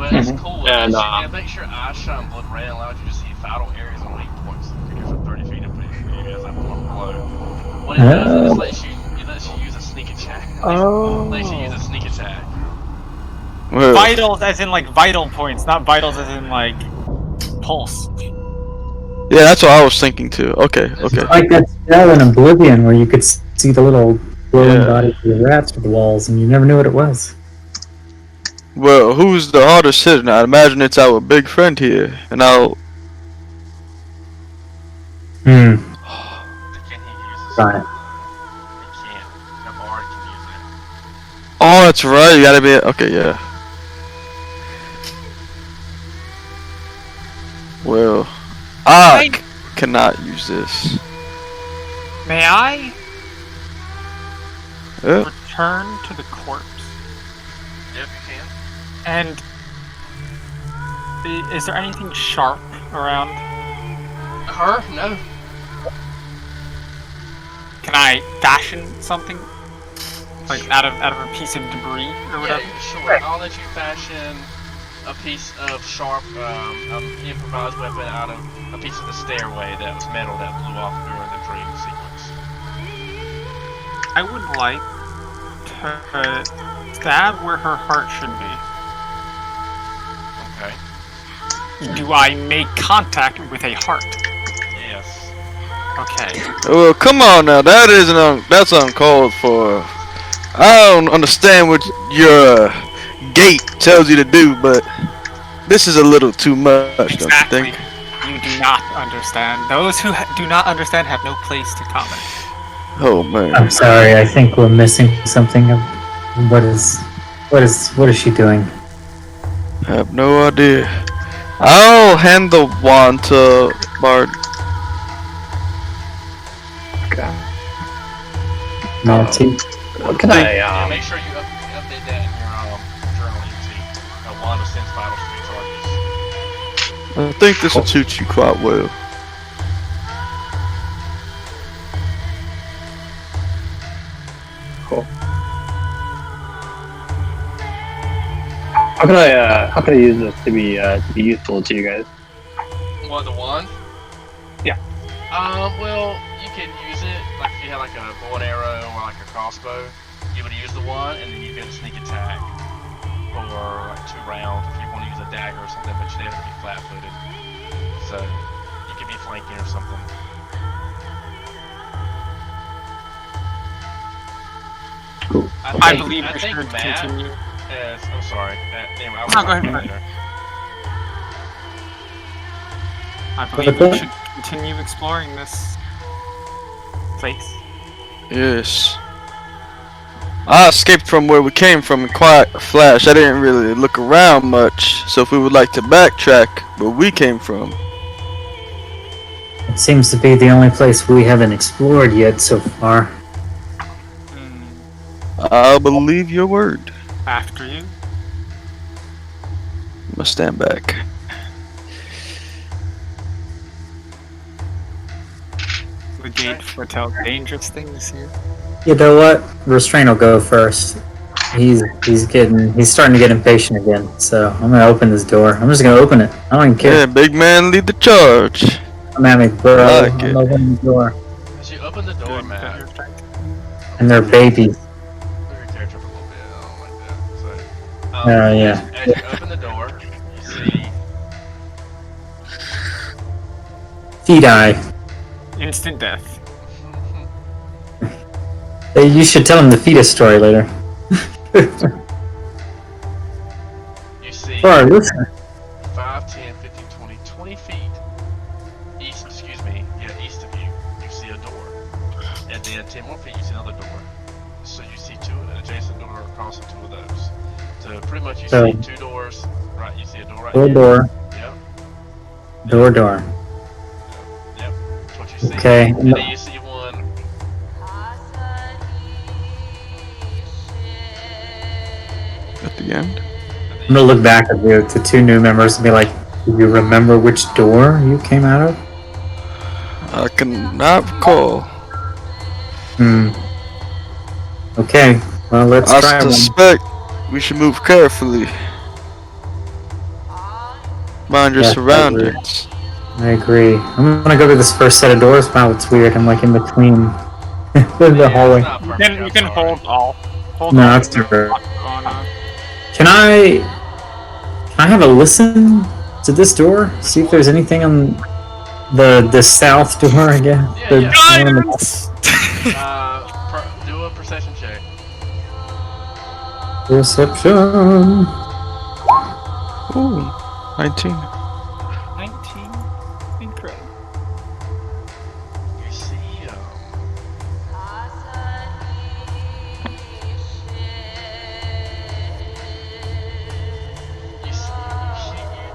But it's cool. And, It makes your eyes shine blood red and allows you to see vital areas and weak points of the creature from 30 feet away from you as they form below. What it does is it lets you use a sneak attack. Lets you use a sneak attack. Well, Vitals as in like vital points, not vitals as in like pulse. yeah, that's what I was thinking too. Okay. Like that spell in Oblivion where you could see the little glowing Yeah. bodies of the rats through the walls, and you never knew what it was. Well, who's the hardest hitter? I imagine it's our big friend here, and I'll. Hmm. Can he use this? Right. He can't. The bard can use it. Oh, that's right. You gotta be okay. Yeah. Well, I cannot use this. May I Yeah. return to the corpse? Yep, you can. And is there anything sharp around? Her? No. Can I fashion something like out of a piece of debris or whatever? Yeah, sure. I'll let you fashion a piece of sharp, improvised weapon out of a piece of the stairway that was metal that blew off during the dream sequence. I would like to stab where her heart should be. Okay. Do I make contact with a heart? Yes. Okay. Well, come on now. That isn't. That's uncalled for. I don't understand what your gate tells you to do, but this is a little too much, Exactly. don't you think? You do not understand. Those who do not understand have no place to comment. Oh man. I'm sorry. I think we're missing something. What is she doing? I have no idea. I'll hand the wand to Bard. Okay. Monty. What can I, Yeah, make sure you update that in your journal. You can see a wand of sense vital street charges. I think this will suit you quite well. Cool. How can I use this to be useful to you guys? What, the wand? Yeah. Well, you can use it like if you had like a bow and arrow or like a crossbow. You would use the wand, and then you can sneak attack for like 2 rounds if you want to use a dagger or something, but you have to be flat-footed. So you could be flanking or something. Cool. I believe I we think should Matt continue. I'm sorry. Anyway, I was No, go talking ahead. later. I believe we should continue exploring this place. Yes. I escaped from where we came from in quite a flash. I didn't really look around much, so if we would like to backtrack where we came from. It seems to be the only place we haven't explored yet so far. I'll believe your word. After you. Must stand back. The gate foretells dangerous things here. You know what? Restraint will go first. He's starting to get impatient again. So I'm gonna open this door. I'm just gonna open it. I don't even care. Yeah, big man, lead the charge. I'm having bro. I like it. I'm opening the door, As you open the door, Matt, and they're babies. move your character up a little bit. I don't like that. So, Oh, yeah. As you open the door, you see Feet eye. Instant death. Hey, you should tell him the fetus story later. you see For our listener. 5, 10, 15, 20, 20 feet east of you, you see a door. And then 10 more feet, you see another door. So you see an adjacent door across two of those. So pretty much you So- see 2 doors, right? You see a door right Door, here. door, Yep, door. yep. That's what you see. Okay. And then you see one. At the end. I'm gonna look back at the 2 new members and be like, do you remember which door you came out of? I cannot recall. Okay. Well, let's I try one. suspect we should move carefully. Mind your Yeah, surroundings. I agree. I'm gonna go to this first set of doors. Wow, it's weird. I'm like in between the hallway. It's not perfect, You I'm can sorry. hold all. Hold No, all. that's too rare. On, Can I have a listen to this door? See if there's anything on the south door, I guess. Yeah, The yeah. one on the- Guidance! Do a perception check. Perception. Ooh, 19. 19. Incredible. You see,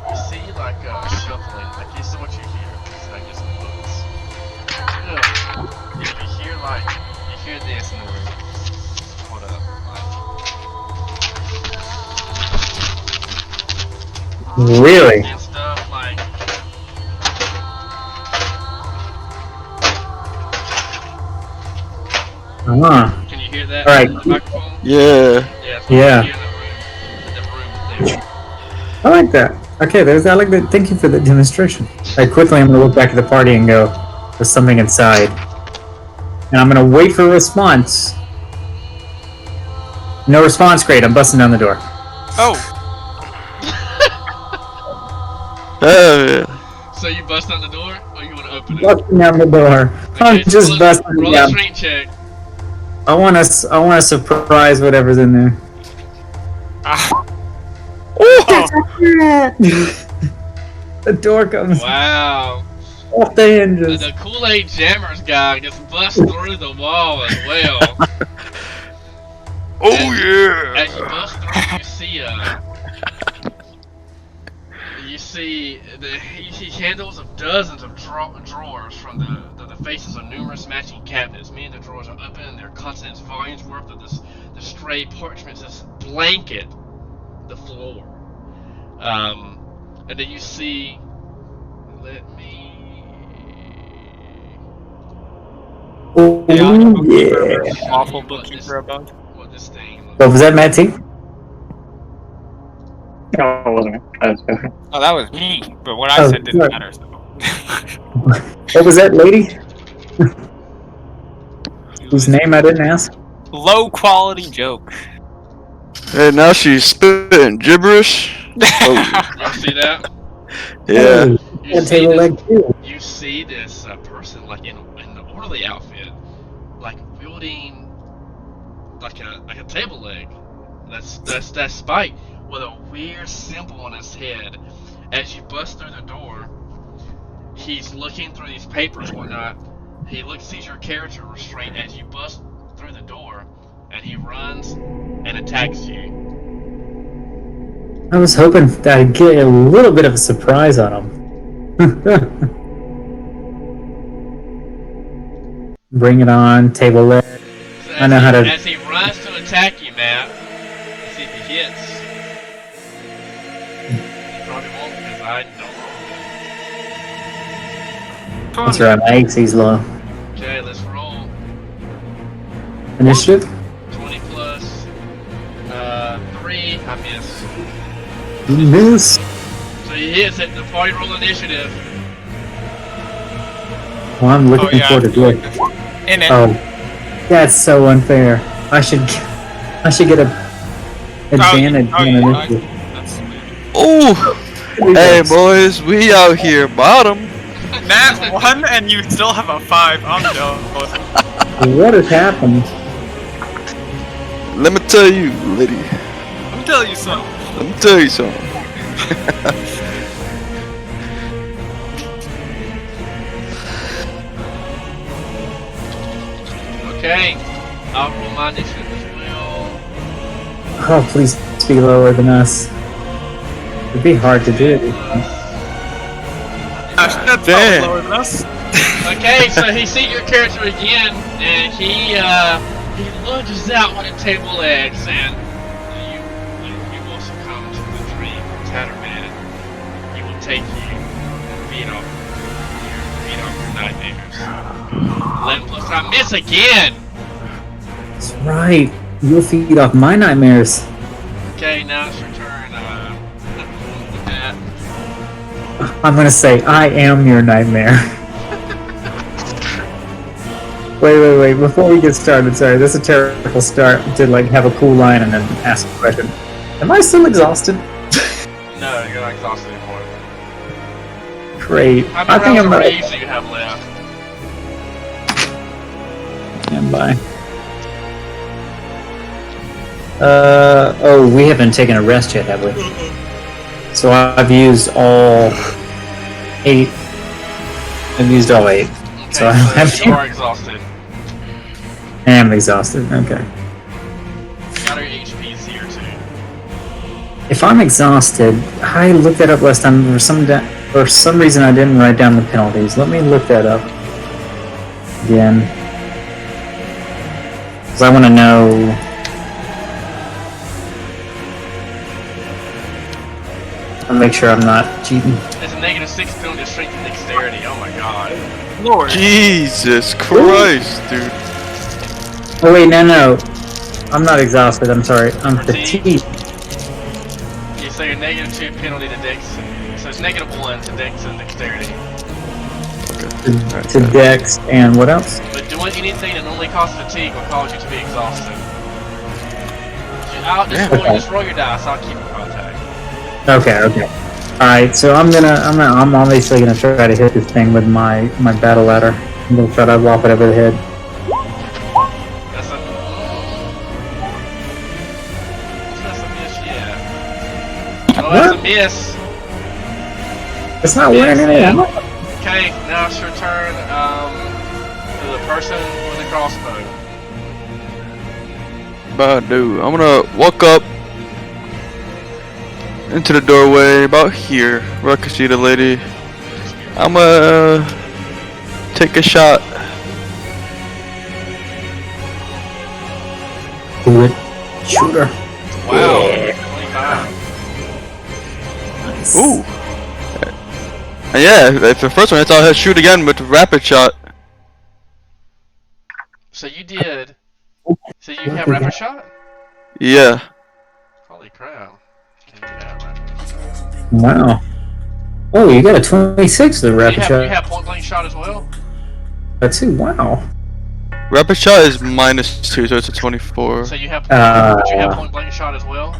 you see like shuffling, like this is what you hear. It's like just books. You hear like you hear this in the room. Hold up. Really? And stuff like can you hear that? All right. In the microphone? Yeah. Yeah. It's Yeah. What you hear in the room there. I like that. Okay, I like that. Thank you for the demonstration. I'm gonna look back at the party and go, there's something inside. And I'm gonna wait for a response. No response, great. I'm busting down the door. Oh! Oh, yeah. So you bust on the door, or you want to open it? Busting down the door. I'm Okay, so just busting roll a down. strength check. I want to surprise whatever's in there. Ah. The door comes Wow. off the hinges. The Kool-Aid Jammers guy just busts through the wall as well. Oh, yeah. As you bust through, you see handles of dozens of drawers from the faces of numerous matching cabinets. Many of the drawers are open and their contents volumes worth of the stray parchments just blanket the floor. And then you see, Oh, yeah. Awful bookkeeper above. what this thing looks Oh, was that Matt T? No, it wasn't. Oh, that was me. But what I Oh, said didn't right. matter. So. What was that lady? Whose name I didn't ask? Low quality joke. Hey, now she's spitting gibberish. Oh, You see that? yeah. Hey, You that see table this, leg too. you see this person like in the orderly outfit, like wielding like a table leg. That's Spike with a weird symbol on his head. As you bust through the door, he's looking through these papers and whatnot. He sees your character restraint as you bust through the door, and he runs and attacks you. I was hoping that I'd get a little bit of a surprise on him. Bring it on, table leg. So I know how to. as he runs to attack you, Matt, let's see if he hits. He probably won't because I don't. That's right, my AC's low. Okay, let's roll. Initiative? 20 plus 3. I miss. You miss. So he hits it. The party roll initiative. Well, I'm looking Oh, yeah. forward to it. In it. Oh, that's so unfair. I should get a advantage Oh, on yeah, initiative. that's Ooh. Hey, boys, we out here bottom. Nat 1 and you still have a 5. I'm done. What has happened? Let me tell you, lady. Let me tell you something. Let me tell you something. Okay. I'll roll my initiative as well. Oh, please be lower than us. It'd be hard to do. That's Damn. lower than us. Okay, so he sees your character again, and he lunges out with a table legs, and you will succumb to the dream, Tatterman. He will take you and feed off your nightmares. 11 plus I miss again. That's right. You'll feed off my nightmares. Okay, now it's your turn. With that. I'm gonna say, I am your nightmare. Wait. Before we get started, sorry, this is a terrible start to like have a cool line and then ask a question. Am I still exhausted? No, you're not exhausted anymore. Great. How I many think rounds I'm of ready. rage do you have left? Stand by. Oh, we haven't taken a rest yet, have we? So I've used all 8. I've used all 8. Okay, So I don't have you are exhausted. I am exhausted. Okay. Got our HPs here too. If I'm exhausted, I looked that up last time. For some reason, I didn't write down the penalties. Let me look that up again, because I want to know. I'll make sure I'm not cheating. There's a -6 penalty to strength and dexterity. Oh my god. Lord. Jesus Christ, dude. Oh wait, no. I'm not exhausted. I'm sorry. I'm Fatigued? fatigued. Yeah, so you're -2 penalty to dex. So it's -1 to dex and dexterity. To Dex and what else? But doing anything that normally causes fatigue will cause you to be exhausted. Just roll your dice. I'll keep in contact. Okay. Alright, so I'm obviously gonna try to hit this thing with my battle ladder. I'm gonna try to lop it over the head. That's a miss, yeah. Oh, that's a miss. It's not wearing any ammo. Okay, now it's your turn. To the person with the crossbow. But dude, I'm gonna walk up into the doorway about here where I can see the lady. I'm gonna take a shot. Do it. Shooter. Wow, Yeah. 25. Nice. Ooh. And yeah, if the first one hits, I'll shoot again with rapid shot. So you did. So you have rapid shot? Yeah. Holy crap. Can't do that, right? Wow. Oh, you got a 26 of the rapid You shot. have point blank shot as well? That's it. Wow. Rapid shot is -2, so it's a 24. So you have but you have point blank shot as well?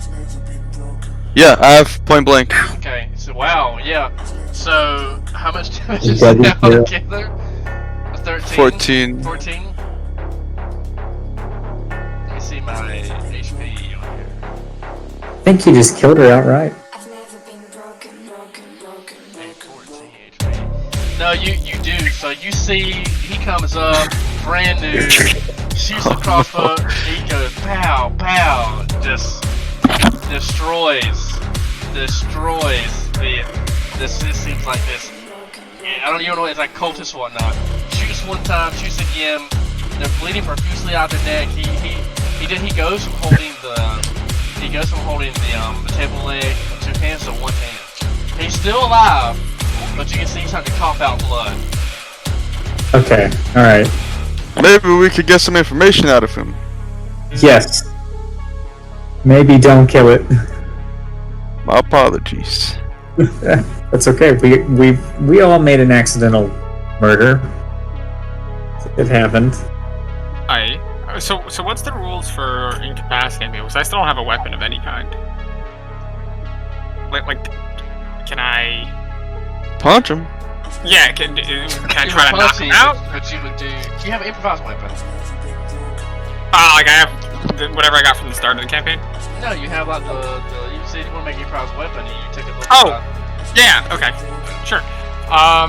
Yeah, I have point blank. Okay, so wow, yeah. So how much damage You is got that it, yeah. altogether? 13? 14. 14? Let me see my HP on here. I think you just killed her outright. I've never been broken. 14 HP. No, you do. So you see he comes up, brand new, shoots the crossbow, he goes pow, pow, just destroys this seems like this. I don't even know if it's like cultist or whatnot. Shoots one time, shoots again. They're bleeding profusely out their neck. He goes from holding the table leg with 2 hands to 1 hand. He's still alive, but you can see he's starting to cough out blood. Okay. All right. Maybe we could get some information out of him. Yes. Maybe don't kill it. My apologies. That's okay. We all made an accidental murder. It happened. So what's the rules for incapacitating me? Because I still don't have a weapon of any kind. Like, can I? Punch him. Yeah, can I try to knock him out? But you would do. Do you have an improvised weapon? Like I have whatever I got from the start of the campaign. No, you have like the you said you want to make an improvised weapon, and you take a look. Oh, yeah. Okay, sure. Oh,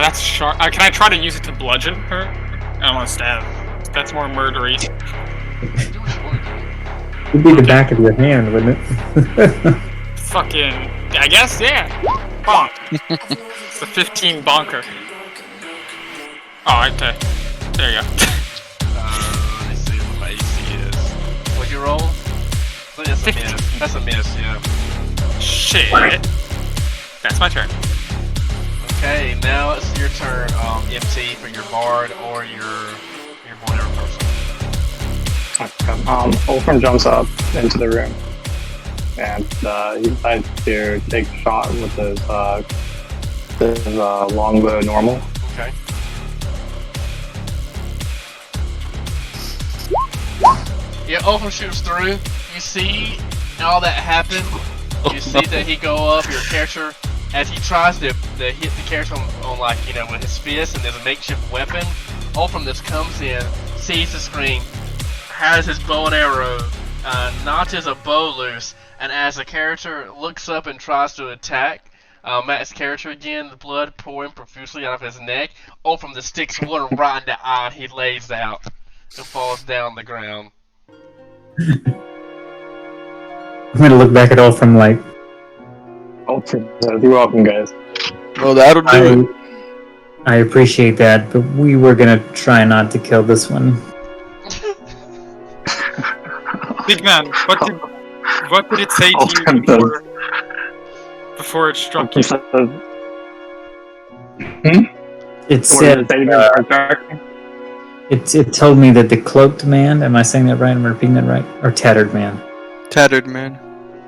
that's sharp. Can I try to use it to bludgeon her? I don't want to stab. That's more murdery. Do what you want to It'd be the back of your hand, wouldn't it? Fucking. I guess, yeah. Bonk. It's a 15 bonker. Oh, okay. There you go. Let me see what my AC is. What'd you roll? That's a 15. miss. That's a miss, yeah. Shit. That's my turn. Okay, now it's your turn, MT, for your bard or your whatever person. Wolfram jumps up into the room. and he decides to take a shot with his longbow normal. Okay. Yeah, Ophir shoots through. You see all that happen. You see that he go up, your character, as he tries to hit the character on like, you know, with his fist, and there's a makeshift weapon. Ophir just comes in, sees the screen, has his bow and arrow, notches a bow loose, and as the character looks up and tries to attack Matt's character again, the blood pouring profusely out of his neck, Ophir just sticks one right in the eye, and he lays out and falls down the ground. I'm gonna look back at all from like. Oh, you're welcome, guys. Well, that'll do it. I appreciate that, but we were gonna try not to kill this one. Big man, what did it say to you before it struck you? It said. It told me that the cloaked man. Am I saying that right? Am I repeating that right? Or tattered man? Tattered man.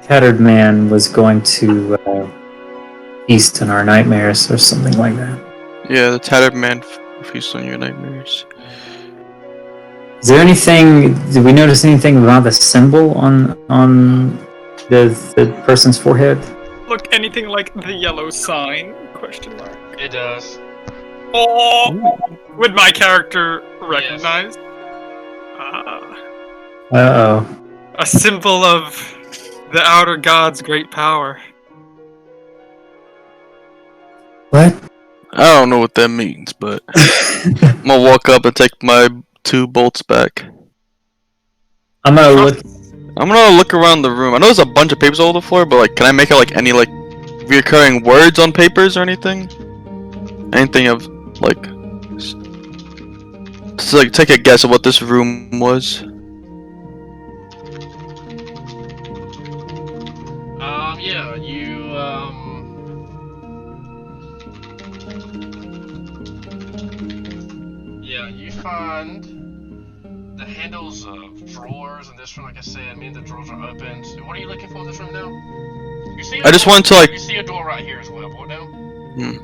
Tattered man was going to feast on our nightmares or something like that. Yeah, the tattered man feasts on your nightmares. Is there anything? Did we notice anything about the symbol on the person's forehead? Look anything like the yellow sign? Question mark. It does. Oh, would my character recognize? Uh-oh. A symbol of the outer god's great power. What? I don't know what that means, but I'm gonna walk up and take my 2 bolts back. I'm gonna look. I'm gonna look around the room. I know there's a bunch of papers all over the floor, but like, can I make out like any like recurring words on papers or anything? Anything of like, just like take a guess of what this room was. Yeah, you find the handles of drawers in this room. Like I said, many of the drawers are open. So what are you looking for in this room now? You see I just want to like. You see a door right here as well. What now?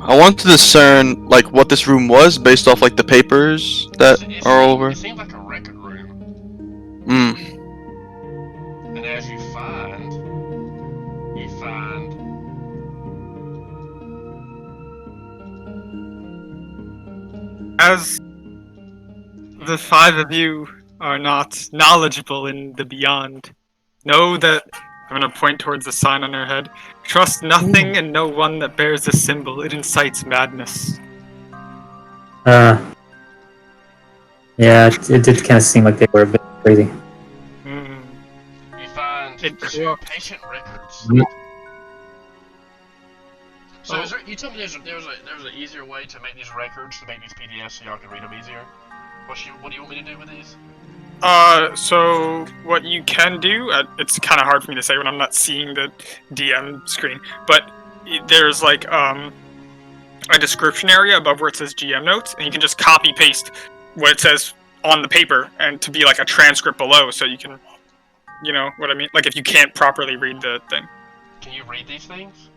I want to discern like what this room was based off like the papers that are all over. It seems like a record room. And as you find As the 5 of you are not knowledgeable in the beyond, know that I'm gonna point towards the sign on her head. Trust nothing and no one that bears this symbol. It incites madness. Yeah, it did kind of seem like they were a bit crazy. You find patient records. So you told me there was an easier way to make these records, to make these PDFs so y'all can read them easier. What do you want me to do with these? So what you can do, it's kind of hard for me to say when I'm not seeing the DM screen, but there's like a description area above where it says GM notes, and you can just copy paste what it says on the paper and to be like a transcript below, so you can, you know what I mean? Like if you can't properly read the thing. Can you read these things?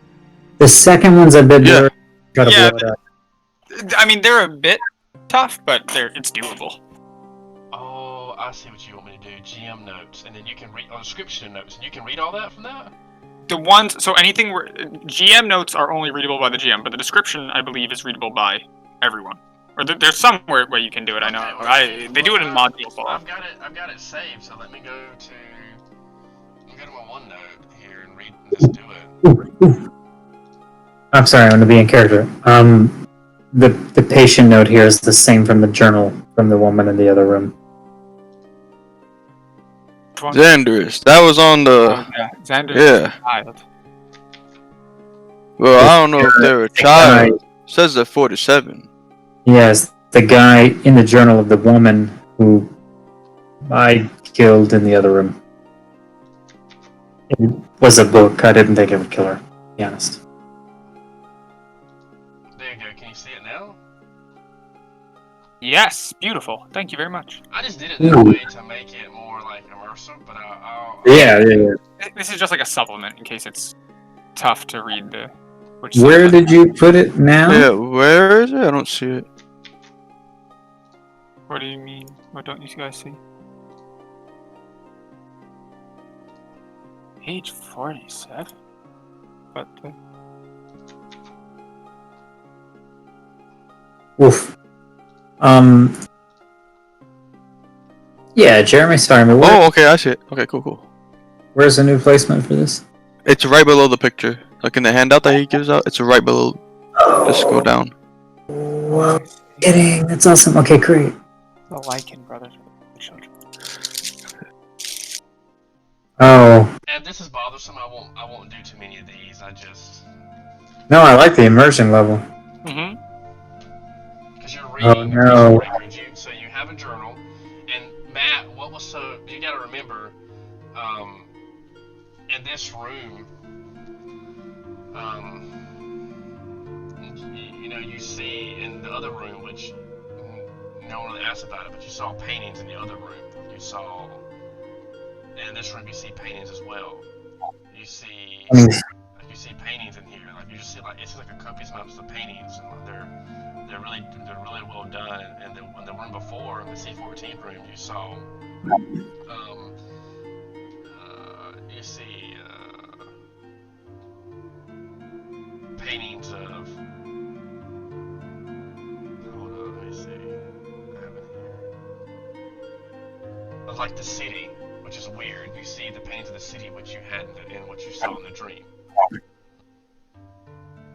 The second one's a bit blurry. Yeah, I mean they're a bit tough, but it's doable. Oh, I see what you want me to do. GM notes, and then you can read description notes, and you can read all that from that. The ones, so anything where GM notes are only readable by the GM, but the description I believe is readable by everyone. Or there's somewhere where you can do it. I know. Okay, they do it in modules. I've got it saved. So let me go to my OneNote here and read. Just do it. Ooh. I'm sorry, I'm going to be in character. The patient note here is the same from the journal from the woman in the other room. Xander's. That was on the. Xander's child. Well, I don't know if they're a child. It says they're 47. Yes, the guy in the journal of the woman who I killed in the other room. It was a book. I didn't think it would kill her, to be honest. There you go. Can you see it now? Yes, beautiful. Thank you very much. I just did it that way to make it more like immersive, but Yeah. This is just like a supplement in case it's tough to read the. Where did you put it now? Yeah, where is it? I don't see it. What do you mean? What don't you guys see? Page 47? What the? Oof. Yeah, Jeremy, sorry, but Oh, okay, I see it. Okay, cool. where's the new placement for this? It's right below the picture. Like in the handout that he gives out, it's right below. Just scroll down. Well, kidding. That's awesome. Okay, great. The Lycan brothers are the children. Oh. And this is bothersome. I won't do too many of these. No, I like the immersion level. Mm-hmm. Because you're reading your no. record, so you have a journal. And Matt, you gotta remember, in this room, you see in the other room, which no one really asked about it, but you saw paintings in the other room. And in this room you see paintings as well. You see paintings in here. Like you just see it's like a copious amounts of paintings, and they're really well done. And in the room before, in the C14 room, you saw you see paintings of. Hold on, let me see. I have it here. Of like the city, which is weird. You see the paintings of the city which you had in what you saw in the dream.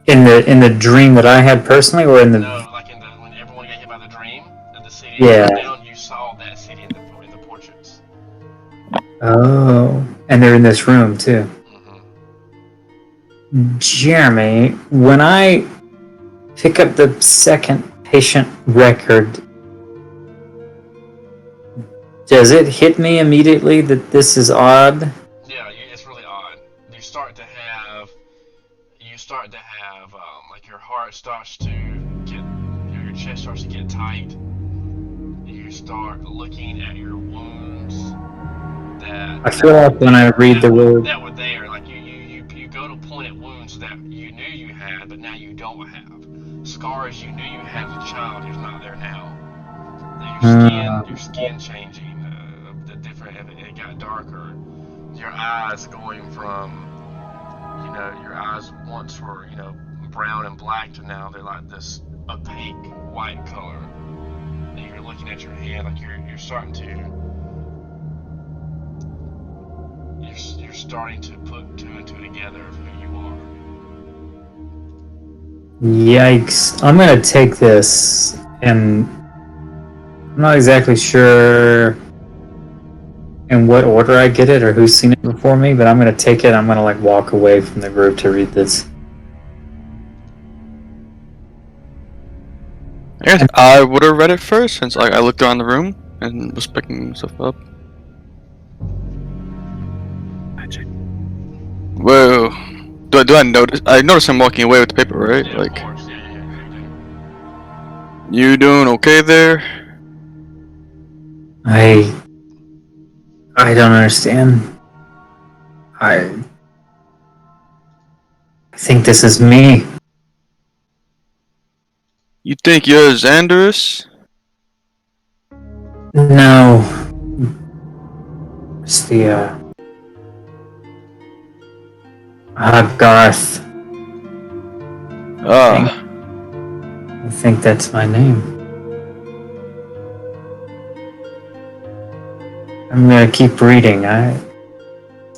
In the dream that I had personally, or in the No, like when everyone got hit by the dream of the city. Yeah. Down, you saw that city in the portraits. Oh, and they're in this room too. Mm-hmm. Jeremy, when I pick up the second patient record, does it hit me immediately that this is odd? Yeah, it's really odd. You start to have like your heart starts to get, your chest starts to get tight. You start looking at your wounds I feel like when I read the word that were there, like you go to point at wounds that you knew you had, but now you don't have. Scars you knew you had as a child, who's not there now. Your skin changing, the different, it got darker. Your eyes going from, your eyes once were, brown and black to now they're like this opaque white color. And you're looking at your hand like you're starting to. You're starting to put two and two together of who you are. Yikes. I'm gonna take this, and I'm not exactly sure in what order I get it or who's seen it before me, but I'm gonna take it. I'm gonna walk away from the group to read this. I guess I would have read it first since I looked around the room and was picking stuff up. Whoa. Do I notice? I notice him walking away with the paper, right? Yeah, like, of course. Yeah. You doing okay there? I don't understand. I think this is me. You think you're Xanderus? No. It's the, Garth. Ah. I think that's my name. I'm gonna keep reading.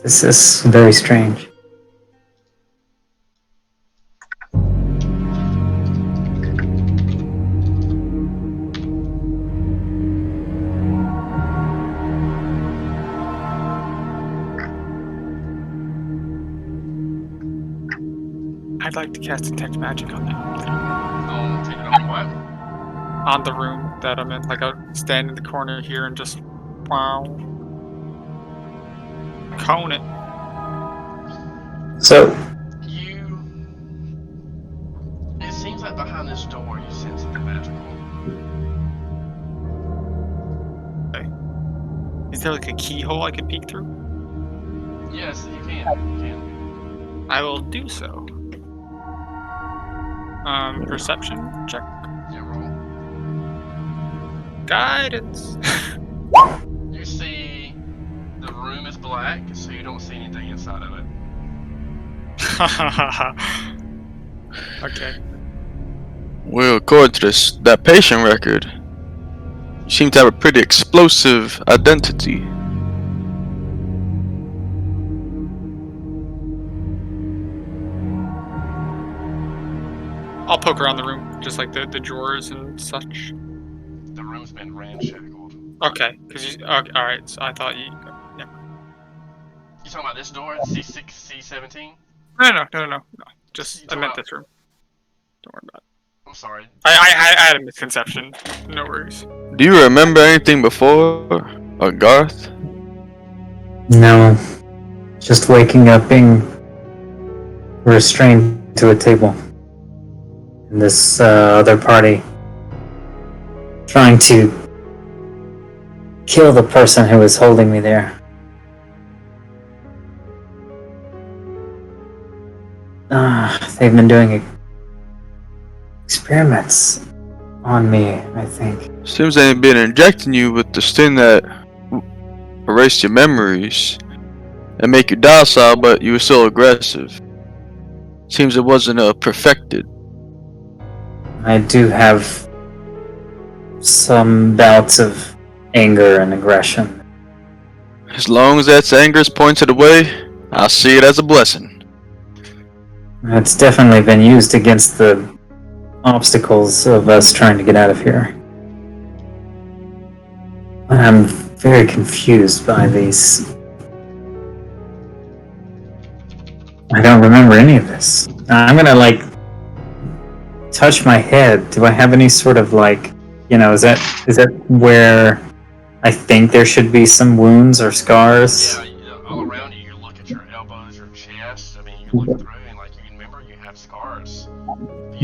This is very strange. I'd like to cast Detect Magic on that. Take it on what? On the room that I'm in. Like, I'll stand in the corner here and just, wow. Cone it. So, it seems like behind this door you sense something magical. Okay. Is there like a keyhole I could peek through? Yes, you can. You can. I will do so. Perception check. Yeah, roll. Guidance. You see the room is black, so you don't see anything inside of it. Okay. Well, according to that patient record, you seem to have a pretty explosive identity. I'll poke around the room, just like the drawers and such. The room's been ramshackled. Okay, because you. Okay, all right. So I thought you. Yeah. You talking about this door, C6, C17? No. Just I You meant talking this room. Don't worry about it. I'm sorry. I had a misconception. No worries. Do you remember anything before? Or Garth? No. Just waking up being restrained to a table. And this other party trying to kill the person who was holding me there. They've been doing experiments on me, I think. Seems they've been injecting you with this thing that erased your memories and make you docile, but you were still aggressive. Seems it wasn't perfected. I do have some bouts of anger and aggression. As long as that anger is pointed away, I'll see it as a blessing. It's definitely been used against the obstacles of us trying to get out of here. I'm very confused by these. I don't remember any of this. I'm gonna touch my head. Do I have any sort of is that where I think there should be some wounds or scars? Yeah, all around you look at your elbows, your chest. I mean, you look through and you remember you have scars.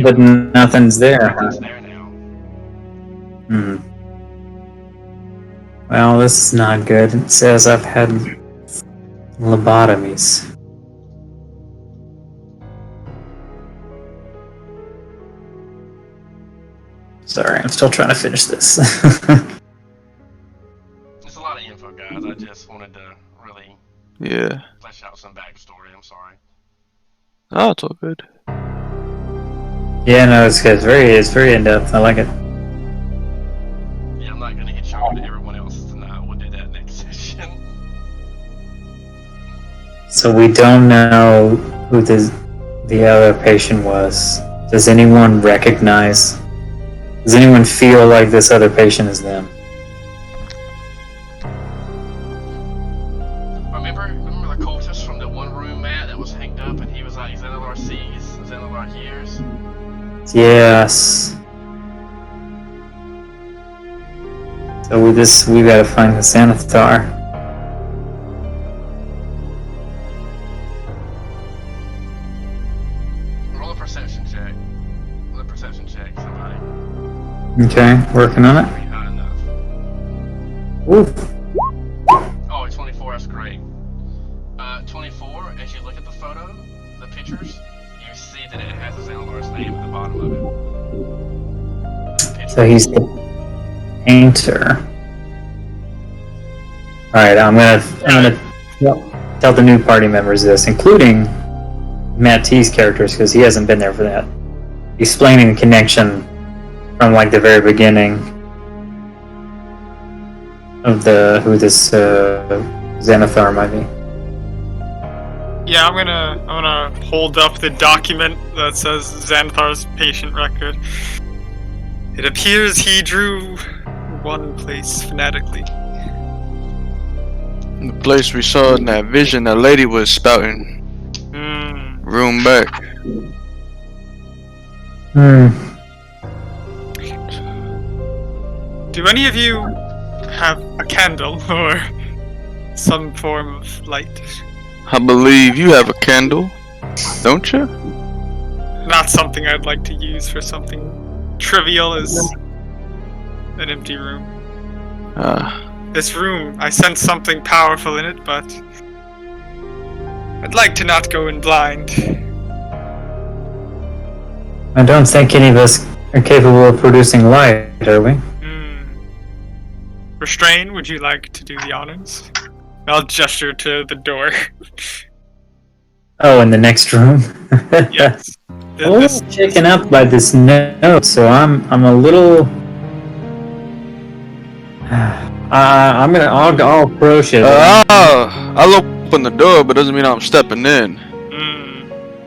But nothing's there. Nothing's there now. Hmm. Well, this is not good. It says I've had lobotomies. Sorry, I'm still trying to finish this. It's a lot of info, guys. I just wanted to really flesh out some backstory. I'm sorry. Oh, it's all good. Yeah, no, it's good. It's very in depth. I like it. Yeah, I'm not gonna hit you on to everyone else tonight. We'll do that next session. So we don't know who the other patient was. Does anyone recognize? Does anyone feel like this other patient is them? Remember the cultist from the one room, Matt, that was hanged up, and he was like Xenolar C's, Xenolar years? Yes. So we gotta find the Xanathar. Roll a perception check. Roll a perception check, somebody. Okay, working on it. High enough. Ooh. Oh, 24, that's great. 24, as you look at the photo, the pictures, you see that it has a Xenolar's name at the bottom of it. So he's the painter. Alright, I'm gonna tell the new party members this, including Matt T's characters, because he hasn't been there for that. Explaining the connection from the very beginning of who this Xanathar might be. Yeah, I'm gonna hold up the document that says Xanathar's patient record. It appears he drew one place fanatically. The place we saw in that vision, that lady was spouting. Room back. Do any of you have a candle or some form of light? I believe you have a candle, don't you? Not something I'd like to use for something trivial as an empty room. This room, I sense something powerful in it, but I'd like to not go in blind. I don't think any of us are capable of producing light, are we? Restrain, would you like to do the honors? I'll gesture to the door. Oh, in the next room? Yes. I'm a little shaken up by this note, so I'm a little. I'll approach it. I'll open the door, but doesn't mean I'm stepping in.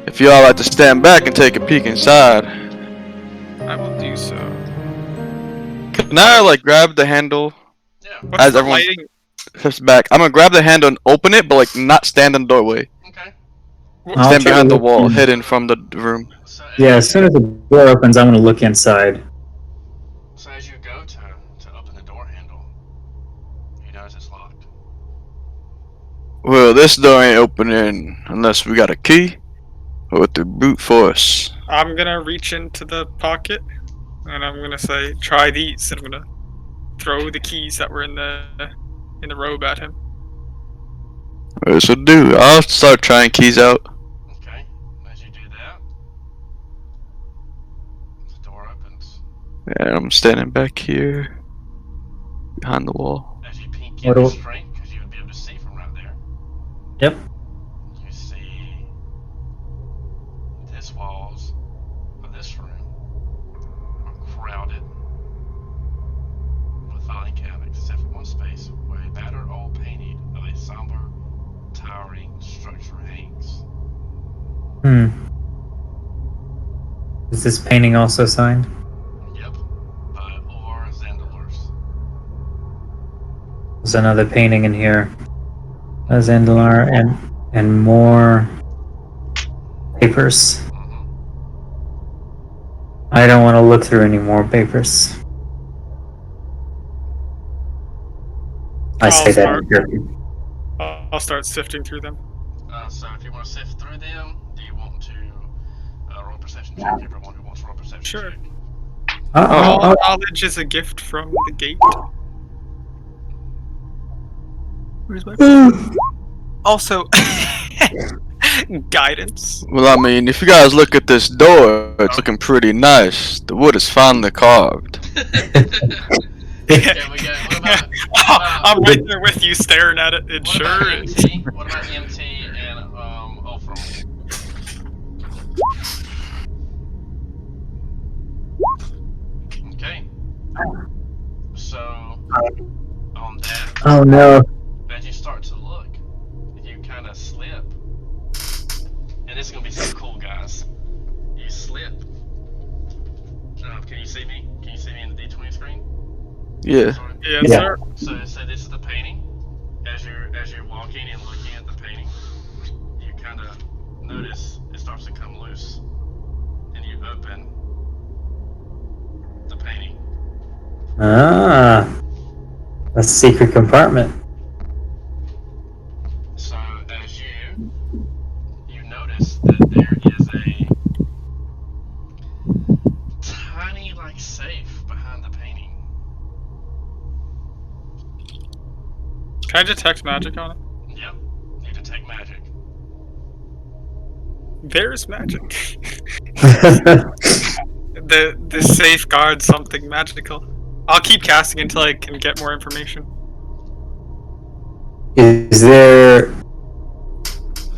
If y'all like to stand back and take a peek inside, I will do so. can I like grab the handle Yeah. What's as the everyone lighting? steps back? I'm gonna grab the handle and open it, but like not stand in the doorway. Okay. I'll Stand try behind to the look wall, in. hidden from the room. So Yeah, as soon as the door opens, I'm gonna look inside. So as you go to open the door handle, you notice it's locked. Well, this door ain't opening unless we got a key or with the brute force. I'm gonna reach into the pocket and I'm gonna say, "Try these." And I'm gonna throw the keys that were in the robe at him. This will do. I'll start trying keys out. Okay. As you do that, the door opens. And I'm standing back here behind the wall. As you peek What in do- the strength, because you would be able to see from right there, Yep. you see this walls of this room are crowded with filing cabinets, except for one space where a battered old painting of a somber, towering structure hangs. Is this painting also signed? Yep, by Or Zandalors. There's another painting in here. A Zandalar and more papers. Mm-hmm. I don't want to look through any more papers. I I'll say that start. in jerky. I'll start sifting through them. So if you want to sift through them, do you want to roll a perception check? Everyone who wants to roll a perception Sure. check. All knowledge is a gift from the gate. Where's my also guidance? Well, I mean, if you guys look at this door, it's looking pretty nice. The wood is finely carved. Yeah, we got. What about? I'm right there with you, staring at it. It What sure about is. MT? What about MT and Ulfram? Okay. So on that, Oh no. as you start to look, you kind of slip, and this is gonna be so cool, guys. You slip. Can you see me? Can you see me in the D20 screen? Yeah. Sorry. Yes, Yeah. sir. So this is the painting. As you're walking and looking at the painting, you kind of notice it starts to come loose, and you open the painting. Ah. A secret compartment. So as you notice that there is a tiny like safe behind the painting. Can I detect magic on it? Yep. You detect magic. There's magic. The safeguard something magical. I'll keep casting until I can get more information. Is there?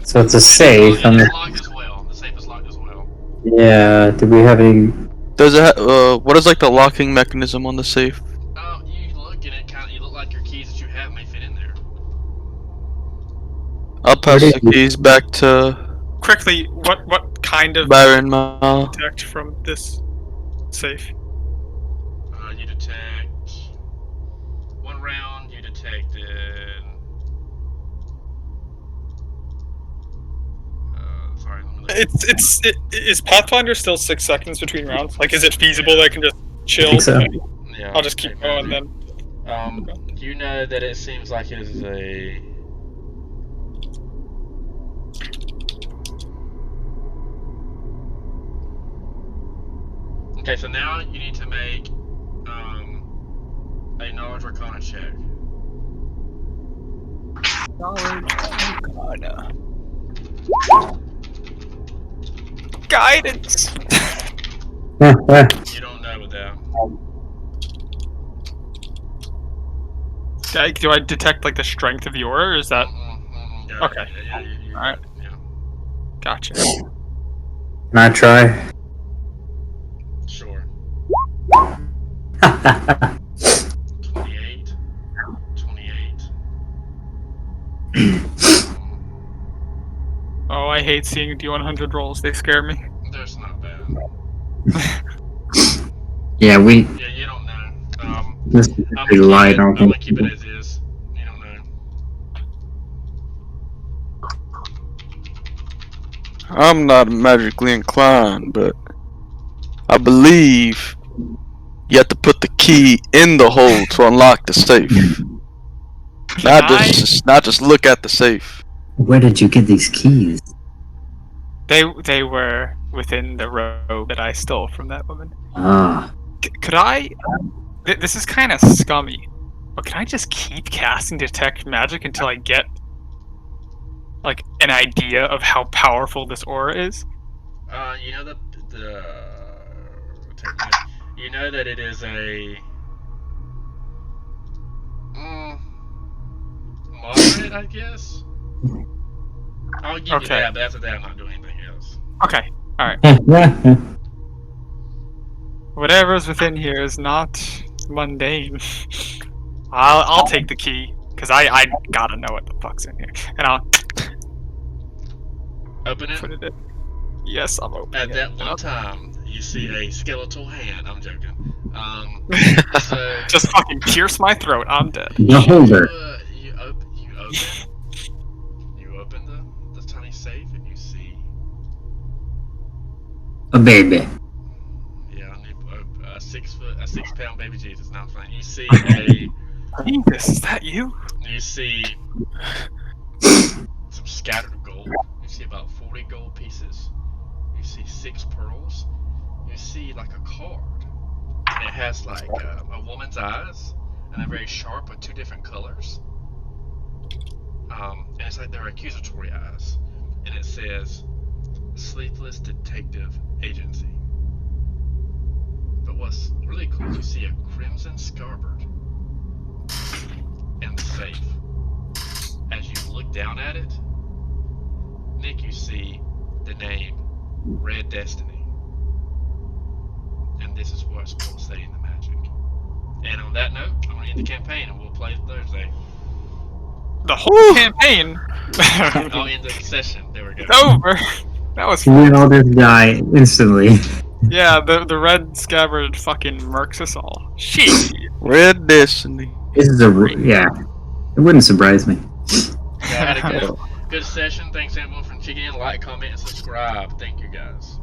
So it's a safe. It's locked as well. The safe is locked as well. Yeah. Do we have any? Does it? What is like the locking mechanism on the safe? You look and you look like your keys that you have may fit in there. I'll pass the keys back to Quickly, what kind of Byron Mal. detect from this safe? You detect one round. You detected. Sorry. Is Pathfinder still 6 seconds between rounds? Like, is it feasible that I can just chill? I think so. Yeah. I'll just keep going then. You know that it seems like it is a. Okay, so now you need to make a knowledge arcana check. Knowledge arcana. Guidance. You don't know without. Do I detect like the strength of the aura, or is that Yeah, okay? Yeah, Alright. Yeah. Gotcha. Can I try? Sure. 28. 28. Oh, I hate seeing D100 rolls. They scare me. That's not bad. Yeah, Yeah, you don't know. this is I'm pretty gonna light. I keep it. don't I'm think. gonna keep it as is. You don't know. I'm not magically inclined, but I believe you have to put the key in the hole to unlock the safe. Not just look at the safe. Where did you get these keys? They were within the robe that I stole from that woman. Ah, Could I? This is kind of scummy, but can I just keep casting detect magic until I get like an idea of how powerful this aura is? You know the you know that it is a moderate, I guess. I'll give you that, but after that, I'm not doing anything else. Okay. All right. Whatever's within here is not mundane. I'll take the key because I gotta know what the fuck's in here, and I'll Open it. put it in. Yes, I'm opening At it. that one time, you see a skeletal hand. I'm joking. So Just fucking pierce my throat. I'm dead. the holder. You open the tiny safe and you see A baby. a 6 pound baby Jesus. Not fine. You see a Jesus, is that you? you see some scattered gold. You see about 40 gold pieces. You see 6 pearls. You see like a card, and it has like a woman's eyes, and they're very sharp with 2 different colors. And it's like they're accusatory eyes, and it says Sleepless Detective Agency. But what's really cool is you see a crimson scabbard in the safe. As you look down at it, Nick, you see the name Red Destiny. And this is what's pulsating the magic. And on that note, I'm going to end the campaign and we'll play Thursday. The whole campaign. I'll end the session. There we go. It's over. That was We fun. all just die instantly. Yeah, the red scabbard fucking murks us all. Shit. Red Destiny. This is yeah. It wouldn't surprise me. Yeah, I had a good session. Thanks everyone for checking in. Like, comment, and subscribe. Thank you guys.